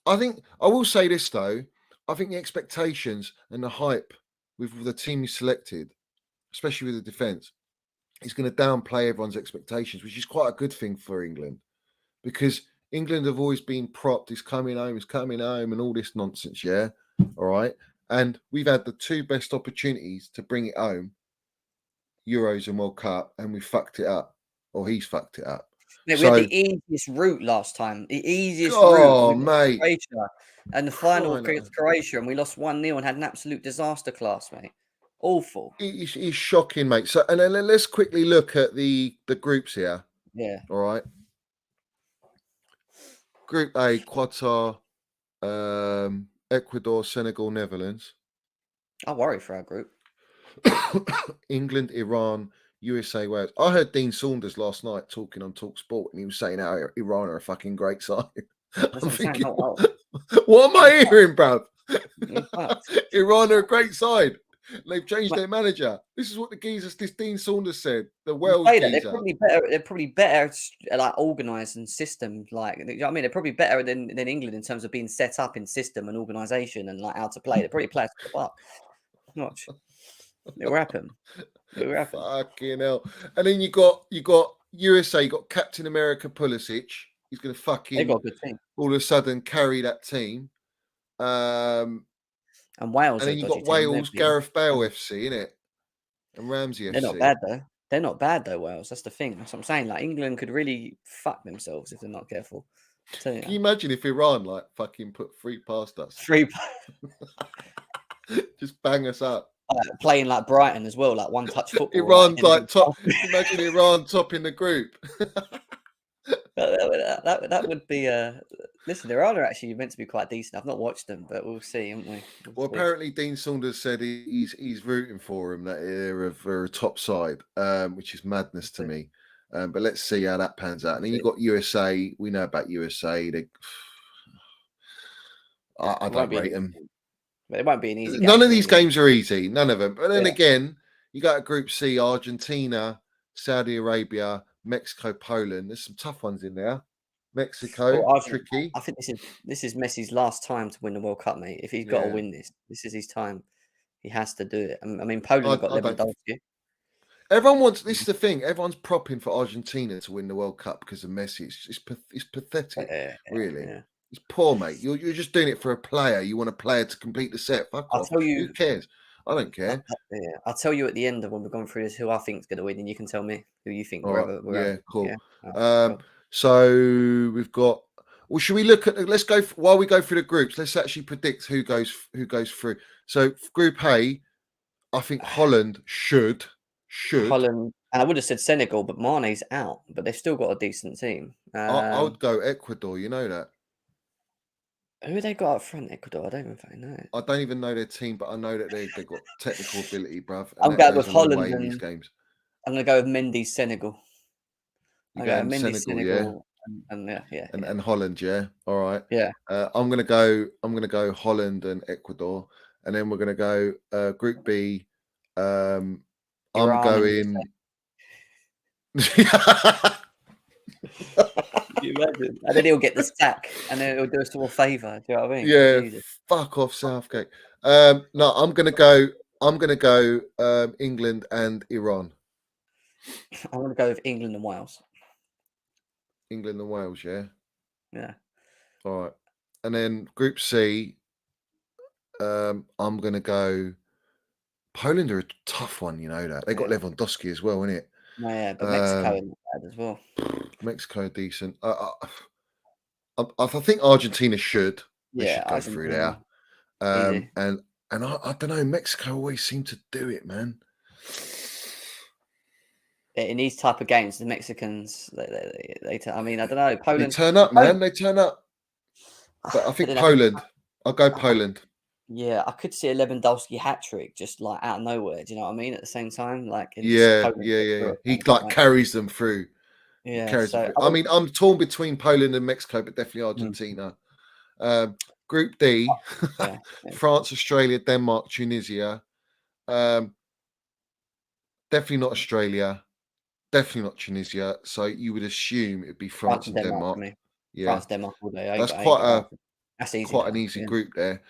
I think I will say this though. I think the expectations and the hype with the team you selected, especially with the defence, is going to downplay everyone's expectations, which is quite a good thing for England, because England have always been propped. He's coming home, and all this nonsense. Yeah, all right. And we've had the two best opportunities to bring it home, Euros and World Cup, and we fucked it up, or he's fucked it up. Mate, we had So, the easiest route last time. The easiest route. And oh we lost to mate, Croatia. And the final crying out. against Croatia, and we lost 1-0 and had an absolute disaster class, mate. Awful. He's shocking, mate. So, and then let's quickly look at the groups here. Yeah. All right. Group A: Qatar, Ecuador, Senegal, Netherlands. I worry for our group. England, Iran, USA, Wales. I heard Dean Saunders last night talking on Talk Sport, and he was saying how Iran are a fucking great side. I'm thinking, what am I hearing, bruv? Iran are a great side. They've changed their manager. This is what this Dean Saunders said. The Wales geezer. They're probably better. They're probably better, like organised and system. Like, you know what I mean, they're probably better than England in terms of being set up in system and organisation and like how to play. They're probably players to the park. Watch, it will happen. It will happen. Fucking hell! And then you got USA. You got Captain America Pulisic. He's going to fucking got a good team. All of a sudden carry that team. And Wales. And then you got Wales, Gareth Bale FC, innit? And Ramsey FC. They're not bad though. They're not bad though, Wales. That's the thing. That's what I'm saying. Like, England could really fuck themselves if they're not careful. Can you imagine if Iran like fucking put 3 past us? 3 just bang us up. Playing like Brighton as well, like one-touch football. Iran's like top. Imagine Iran top in the group. That would be listen, Iran are actually meant to be quite decent. I've not watched them, but we'll see, haven't we? Well, apparently Dean Saunders said he's rooting for them, that they're a top side, which is madness to me. But let's see how that pans out. And then you've got USA. We know about USA. I don't rate them. But it won't be an easy game. None of these games are easy. None of them. But then again, you got a Group C: Argentina, Saudi Arabia, Mexico, Poland. There's some tough ones in there. Mexico, tricky. I think this is Messi's last time to win the World Cup, mate. If he's got to win this is his time. He has to do it. I mean, Poland got Lewandowski. Everyone wants. This is the thing. Everyone's propping for Argentina to win the World Cup because of Messi. It's pathetic, really. Yeah. It's poor, mate. You're just doing it for a player. You want a player to complete the set. Fuck off. Who cares? I don't care. I'll tell you at the end of when we're going through this who I think is going to win, and you can tell me who you think. Cool. Yeah. So we've got. Well, should we look at? Let's go while we go through the groups. Let's actually predict who goes through. So Group A, I think Holland should. Holland, and I would have said Senegal, but Mane's out. But they've still got a decent team. I would go Ecuador. You know that. Who have they got up front? Ecuador. I don't even fucking know. I don't even know their team, but I know that they've got technical ability, bruv. I'm going with Holland in these games. I'm going to go with Mendy's Senegal. You go Senegal, yeah. And Holland, yeah. All right. Yeah. I'm gonna go Holland and Ecuador, and then we're gonna go Group B. I'm going. You imagine? And then he'll get the sack, and then he'll do us all a favour. Do you know what I mean? Yeah. Jesus. Fuck off, Southgate. No, I'm gonna go England and Iran. I'm gonna go with England and Wales. England and Wales, yeah. Yeah. All right. And then Group C, I'm going to go. Poland are a tough one, you know that. They got Lewandowski as well, innit? Yeah, but Mexico is bad as well. Mexico decent. I think Argentina should. They should go through there. And I don't know. Mexico always seem to do it, man. In these type of games, the Mexicans, they I mean, I don't know. Poland. They turn up, man. They turn up. But I think Poland. I'll go Poland. Yeah, I could see a Lewandowski hat trick just like out of nowhere. Do you know what I mean? At the same time, like yeah. He like carries them through. Yeah. I mean, I'm torn between Poland and Mexico, but definitely Argentina. Group D: France, Australia, Denmark, Tunisia. Definitely not Australia. Definitely not Tunisia. So you would assume it'd be France and Denmark. for me. Yeah, France, Denmark all day. that's That's easy. quite an easy group there.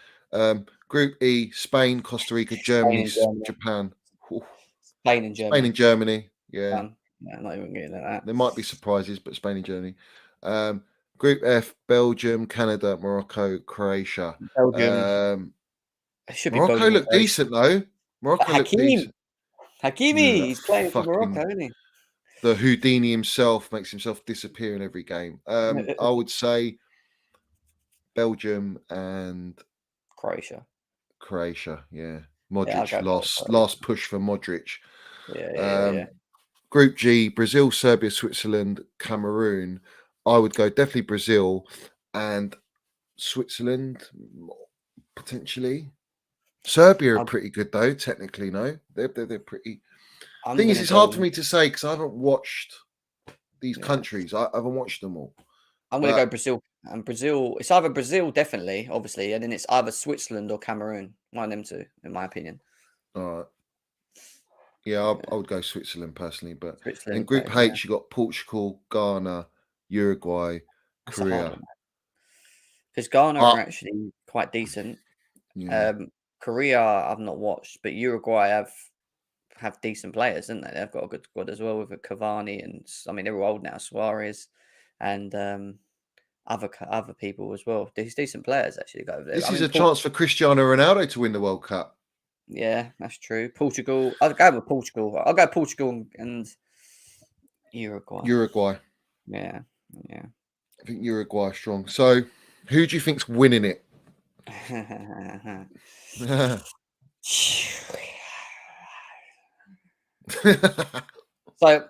Group E: Spain, Costa Rica, Germany, Japan. Ooh. Spain and Spain and Germany. Yeah, Done. Yeah, not even getting at that. there might be surprises, but Spain and Germany. Group F: Belgium, Canada, Morocco, Croatia. Belgium. It should be Morocco Belgium. looked decent though. Morocco looked decent. Hakimi, he's playing for Fucking Morocco, isn't he? the Houdini himself makes himself disappear in every game. I would say Belgium and Croatia. Yeah. Modric Yeah, last push for Modric. Yeah. Group G: Brazil, Serbia, Switzerland, Cameroon. I would go definitely Brazil and Switzerland potentially. Serbia are pretty good though. Technically, no, they're pretty. Thing is, it's hard for me to say because I haven't watched these countries. I haven't watched them all. I'm going to go Brazil. And Brazil, it's either Brazil, definitely, obviously, and then it's either Switzerland or Cameroon. One of them two, in my opinion. All right. Yeah, I would go Switzerland personally, but in Switzerland, Group H, you got Portugal, Ghana, Uruguay, Korea. Because Ghana are actually quite decent. Yeah. Korea, I've not watched, but Uruguay have decent players, don't they? They've got a good squad as well with Cavani and I mean they're all old now, Suarez and other people as well. There's decent players actually go over there. This is a chance for Cristiano Ronaldo to win the World Cup. Yeah, that's true. Portugal. I'll go with Portugal. I'll go Portugal and Uruguay. Yeah. I think Uruguay strong. So, who do you think's winning it?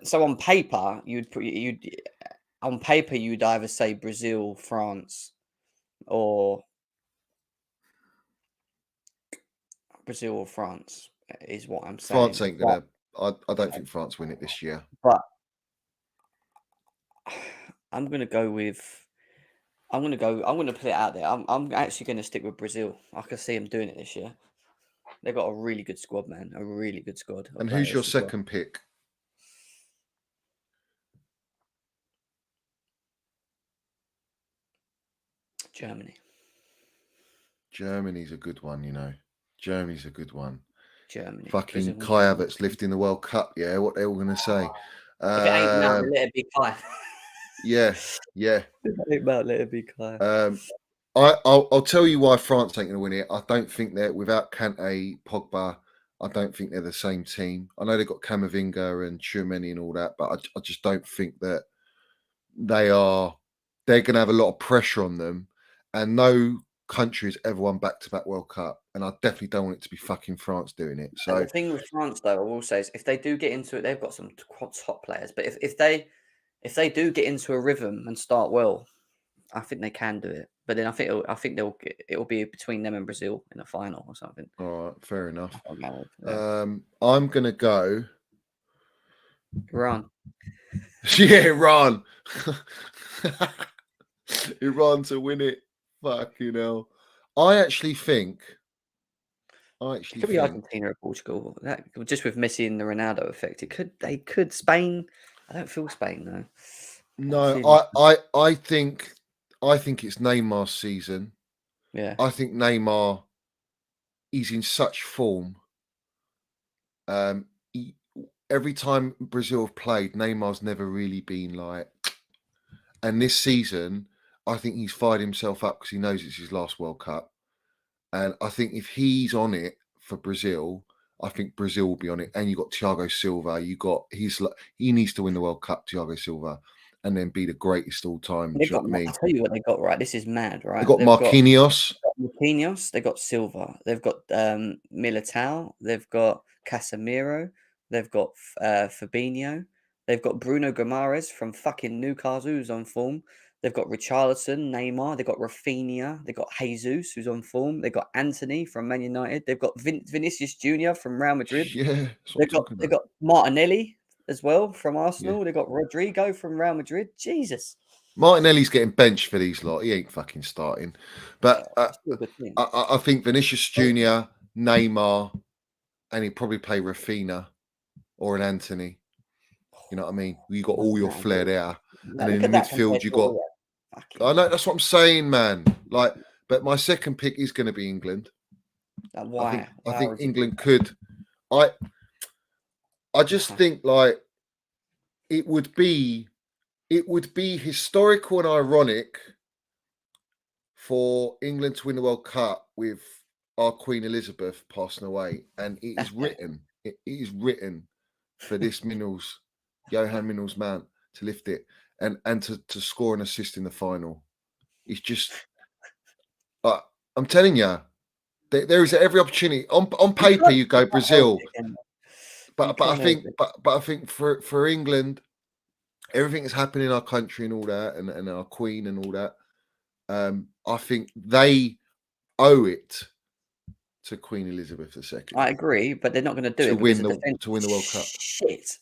So on paper, you'd either say Brazil, France, or France is what I'm saying. France ain't gonna. I don't think France win it this year. But I'm gonna put it out there. I'm actually gonna stick with Brazil. I can see them doing it this year. They've got a really good squad, man. A really good squad. And who's your second pick? Germany. Germany's a good one, you know. Germany's a good one. Germany. Fucking Kai Havertz lifting the World Cup. Yeah, what they all going to say? If it ain't about, let it be Kai. Yeah. If it ain't about, let it be Kai. I'll tell you why France ain't going to win it. I don't think they're without Kante, Pogba. I don't think they're the same team. I know they've got Camavinga and Tchouameni and all that, but I just don't think that they're going to have a lot of pressure on them. And no country has ever won back-to-back World Cup, and I definitely don't want it to be fucking France doing it. So and the thing with France, though, I will say is if they do get into it, they've got some top players. But if they do get into a rhythm and start well, I think they can do it. But then I think it'll be between them and Brazil in a final or something. All right, fair enough. Yeah. I'm gonna go Iran. Yeah, Iran. Iran to win it. Fucking hell. I actually think. It could be Argentina or Portugal. That just with Messi and the Ronaldo effect. They could Spain. I don't feel Spain though. No, I think it's Neymar's season. Yeah. I think Neymar he's in such form. Every time Brazil have played, Neymar's never really been like. And this season, I think he's fired himself up because he knows it's his last World Cup. And I think if he's on it for Brazil, I think Brazil will be on it. And you got Thiago Silva. He needs to win the World Cup, Thiago Silva, and then be the greatest all time. Do you know what I mean? I'll tell you what they got right. This is mad, right? They've got Marquinhos. They've got Silva. They've got Militao. They've got Casemiro. They've got Fabinho. They've got Bruno Guimaraes from fucking Newcastle, who's on form. They've got Richarlison, Neymar. They've got Rafinha. They've got Jesus, who's on form. They've got Anthony from Man United. They've got Vinicius Jr. from Real Madrid. Yeah, they've got Martinelli as well from Arsenal. Yeah. They've got Rodrigo from Real Madrid. Jesus. Martinelli's getting benched for these lot. He ain't fucking starting. But I think Vinicius Jr., Neymar, and he'd probably play Rafinha or an Anthony. You know what I mean? You got all your flair there, No, and then look in the at that midfield compared you to what got. we had. Fucking I know hell. that's what I'm saying, man. Like, but my second pick is going to be England. Like, why? I Why think would you England could. I just think like it would be historical and ironic for England to win the World Cup with our Queen Elizabeth passing away, and it is written. It is written for this Johan Minnels man to lift it and to score an assist in the final. It's just, I'm telling you, there is every opportunity. On paper, you go Brazil, but I think for England, everything that's happening in our country and all that, and our Queen and all that, I think they owe it to Queen Elizabeth II. I agree, but they're not going to do to it win because to win the World Cup. Shit.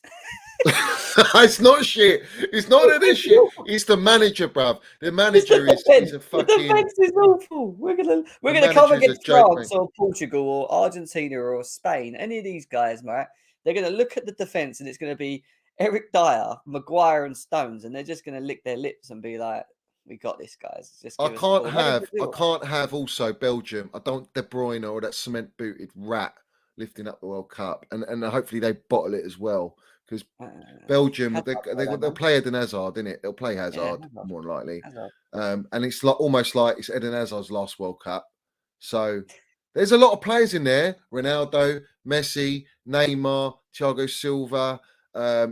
It's not shit. It's not that it's shit. It's the manager, bruv. The manager is a fucking. The defense is awful. We're gonna come against France or Portugal or Argentina or Spain. Any of these guys, right? They're gonna look at the defense and it's gonna be Eric Dyer, Maguire, and Stones, and they're just gonna lick their lips and be like, "We got this, guys." Just I can't have also Belgium. I don't De Bruyne or that cement booted rat lifting up the World Cup, and hopefully they bottle it as well. Because Belgium, they'll play Eden Hazard, innit? They'll play Hazard more than likely. And it's like almost like it's Eden Hazard's last World Cup. So there's a lot of players in there: Ronaldo, Messi, Neymar, Thiago Silva.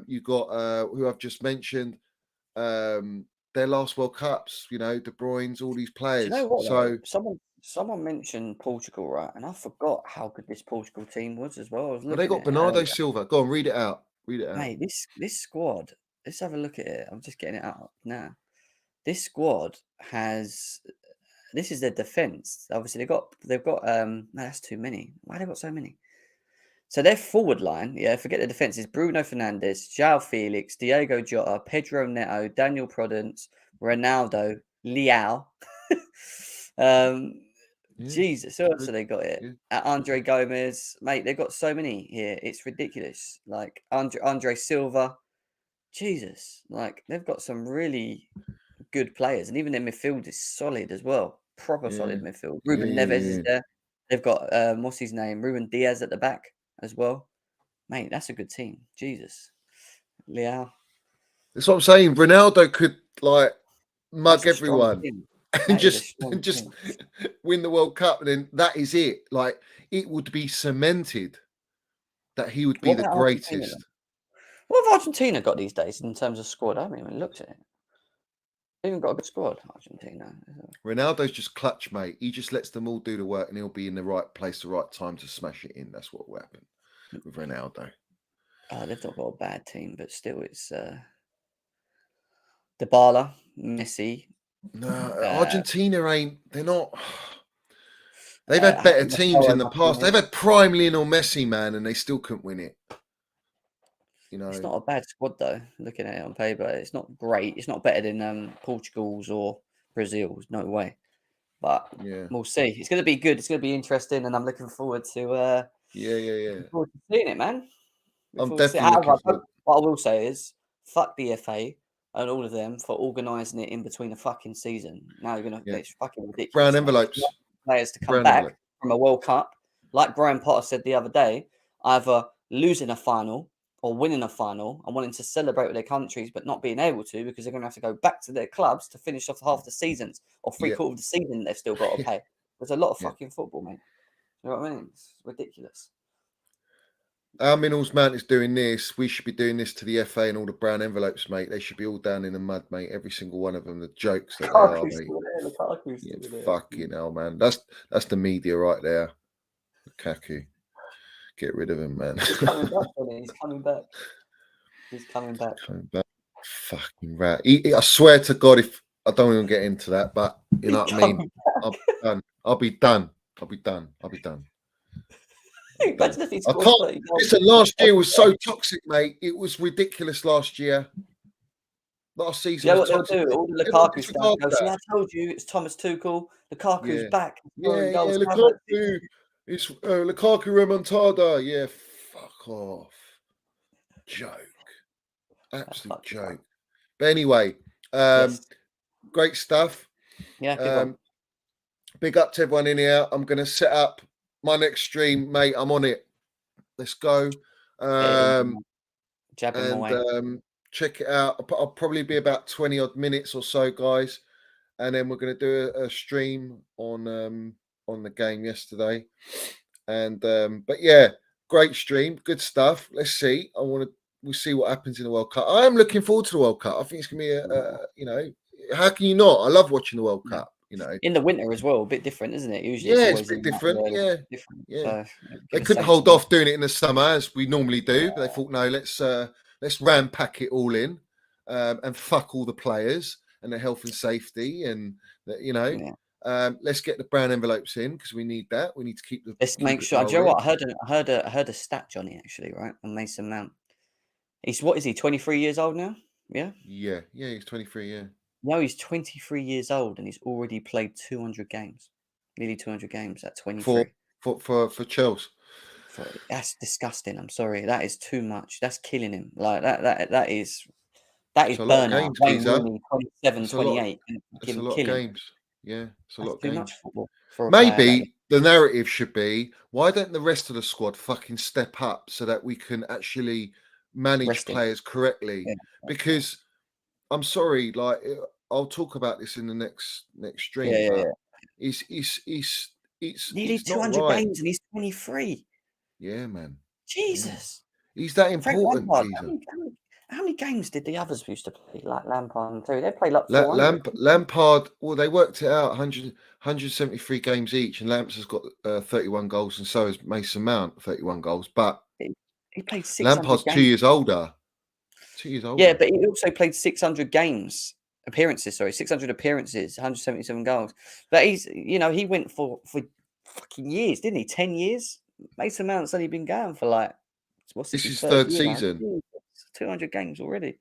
You've got who I've just mentioned. Their last World Cups, De Bruyne's, all these players. Do you know what, so someone mentioned Portugal, right? And I forgot how good this Portugal team was as well. They got Bernardo Silva. Go on, read it out. Mate, this squad. Let's have a look at it. I'm just getting it out now. This squad has. This is their defense. Obviously, they've got. No, that's too many. Why they got so many? So their forward line, forget the defense, is Bruno Fernandes, João Felix, Diego Jota, Pedro Neto, Daniel Prudence, Ronaldo, Leao. Jesus, who else have they got here? Andre Gomez, mate, they've got so many here. It's ridiculous. Like Andre Silva, Jesus, like they've got some really good players, and even their midfield is solid as well. Proper solid midfield. Ruben Neves is there. They've got what's his name? Ruben Diaz at the back as well. Mate, that's a good team. Jesus, Leao. That's what I'm saying. Ronaldo could like mug everyone. And just win the World Cup, and then that is it. Like it would be cemented that he would be the greatest. What have Argentina got these days in terms of squad? I haven't even looked at it. They even got a good squad, Argentina. Ronaldo's just clutch, mate. He just lets them all do the work, and he'll be in the right place, the right time to smash it in. That's what will happen with Ronaldo. They've not got a bad team, but still, it's Dybala, Messi. No, Argentina ain't. They're not. They've had better teams in the past. They've had prime Lionel Messi, man, and they still couldn't win it. It's not a bad squad though. Looking at it on paper, it's not great. It's not better than Portugal's or Brazil's. No way. But we'll see. It's going to be good. It's going to be interesting, and I'm looking forward to. Looking forward to seeing it, man. I'm definitely looking forward. What I will say is, fuck the FA and all of them for organising it in between the fucking season. Now you're gonna. It's fucking ridiculous. Brown envelopes. Players to come back from a World Cup, like Graham Potter said the other day, either losing a final or winning a final and wanting to celebrate with their countries, but not being able to because they're going to have to go back to their clubs to finish off half the seasons or three-quarters of the season they've still got to pay. There's a lot of fucking football, mate. You know what I mean? It's ridiculous. Our Minnels Mount is doing this. We should be doing this to the FA and all the brown envelopes, mate. They should be all down in the mud, mate. Every single one of them. The jokes that they are, mate. Fucking hell, man. That's the media right there. Lukaku. Get rid of him, man. He's coming back, He's coming back. He's coming back. Fucking rat. I swear to God, if I don't even get into that, but you know what I mean? I'll be done. Imagine if he's listen, last year was so toxic, mate. It was ridiculous last year. Last season. You know what they'll do? All the Lukaku stuff. See, I told you it's Thomas Tuchel. Lukaku's back. Lukaku. It's Lukaku remontada. Yeah, fuck off. joke. Absolute fucking joke. But anyway, yes. great stuff. Yeah, good one. Big up to everyone in here. I'm going to set up my next stream, mate. I'm on it. Let's go. Jab him away. Check it out. I'll probably be about 20 odd minutes or so, guys. And then we're going to do a stream on the game yesterday. And but yeah, great stream, good stuff. Let's see. We'll see what happens in the World Cup. I am looking forward to the World Cup. I think it's gonna be how can you not? I love watching the World Cup. In the winter as well, a bit different, isn't it? Usually, it's a bit different. different. Yeah. So, they couldn't hold off doing it in the summer as we normally do. But they thought, no, let's ram pack it all in and fuck all the players and their health and safety and let's get the brown envelopes in because we need that. We need to keep the. Let's make sure. Do you know what? I heard a stat, Johnny, actually, right, on Mason Mount. What is he? 23 years old now? Yeah. Yeah. He's 23. Yeah. No, he's 23 years old and he's already played 200 games, nearly 200 games at 23. For Chelsea. That's disgusting. I'm sorry. That is too much. That's killing him. Like that is burnout. Wayne Rooney, 27, 28. That's a lot of games. Yeah, it's a lot of games. Too much football for a Maybe the narrative should be, why don't the rest of the squad fucking step up so that we can actually manage players correctly? Yeah. Because I'm sorry, like I'll talk about this in the next stream. Yeah. It's nearly 200 right. games and he's 23. Yeah, man. Jesus. Yeah. He's that important. How many games did the others used to play? Like Lampard and Terry, they played like 400. Lampard. Well, they worked it out. 173 games each, and Lamps has got 31 goals, and so has Mason Mount, 31 goals. But he played 600 Lampard's games. 2 years older. 2 years older. Yeah, but he also played 600 appearances, 177 goals. But he went for fucking years, didn't he? 10 years. Mason Mount's only been going for like, what's this? His third season. 200 games already.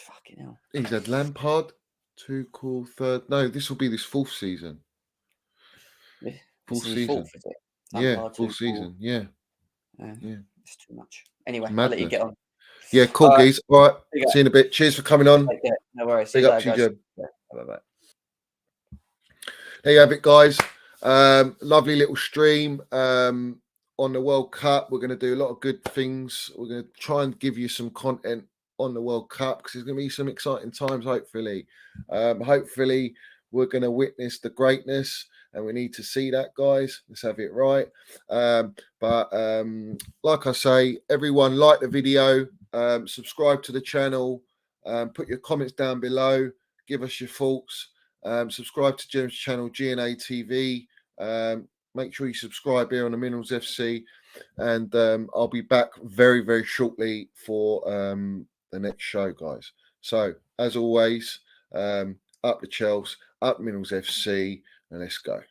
Fucking hell. He's had Lampard, third. No, this will be this fourth season. Fourth season. Fourth season. Yeah. It's too much. Anyway, I'll let you get on. Yeah, cool, geez. All right. See you in a bit. Cheers for coming on. No worries. Big up to you, Jim. Bye. There you have it, guys. Lovely little stream on the World Cup. We're going to do a lot of good things. We're going to try and give you some content on the World Cup because there's going to be some exciting times, hopefully. Hopefully, we're going to witness the greatness, and we need to see that, guys. Let's have it right. But like I say, everyone like the video, subscribe to the channel, put your comments down below, give us your thoughts. Subscribe to Jim's channel, GNA TV. Make sure you subscribe here on the Minerals FC, and I'll be back very, very shortly for the next show, guys. So, as always, up the Chelsea, up Minerals FC, and let's go.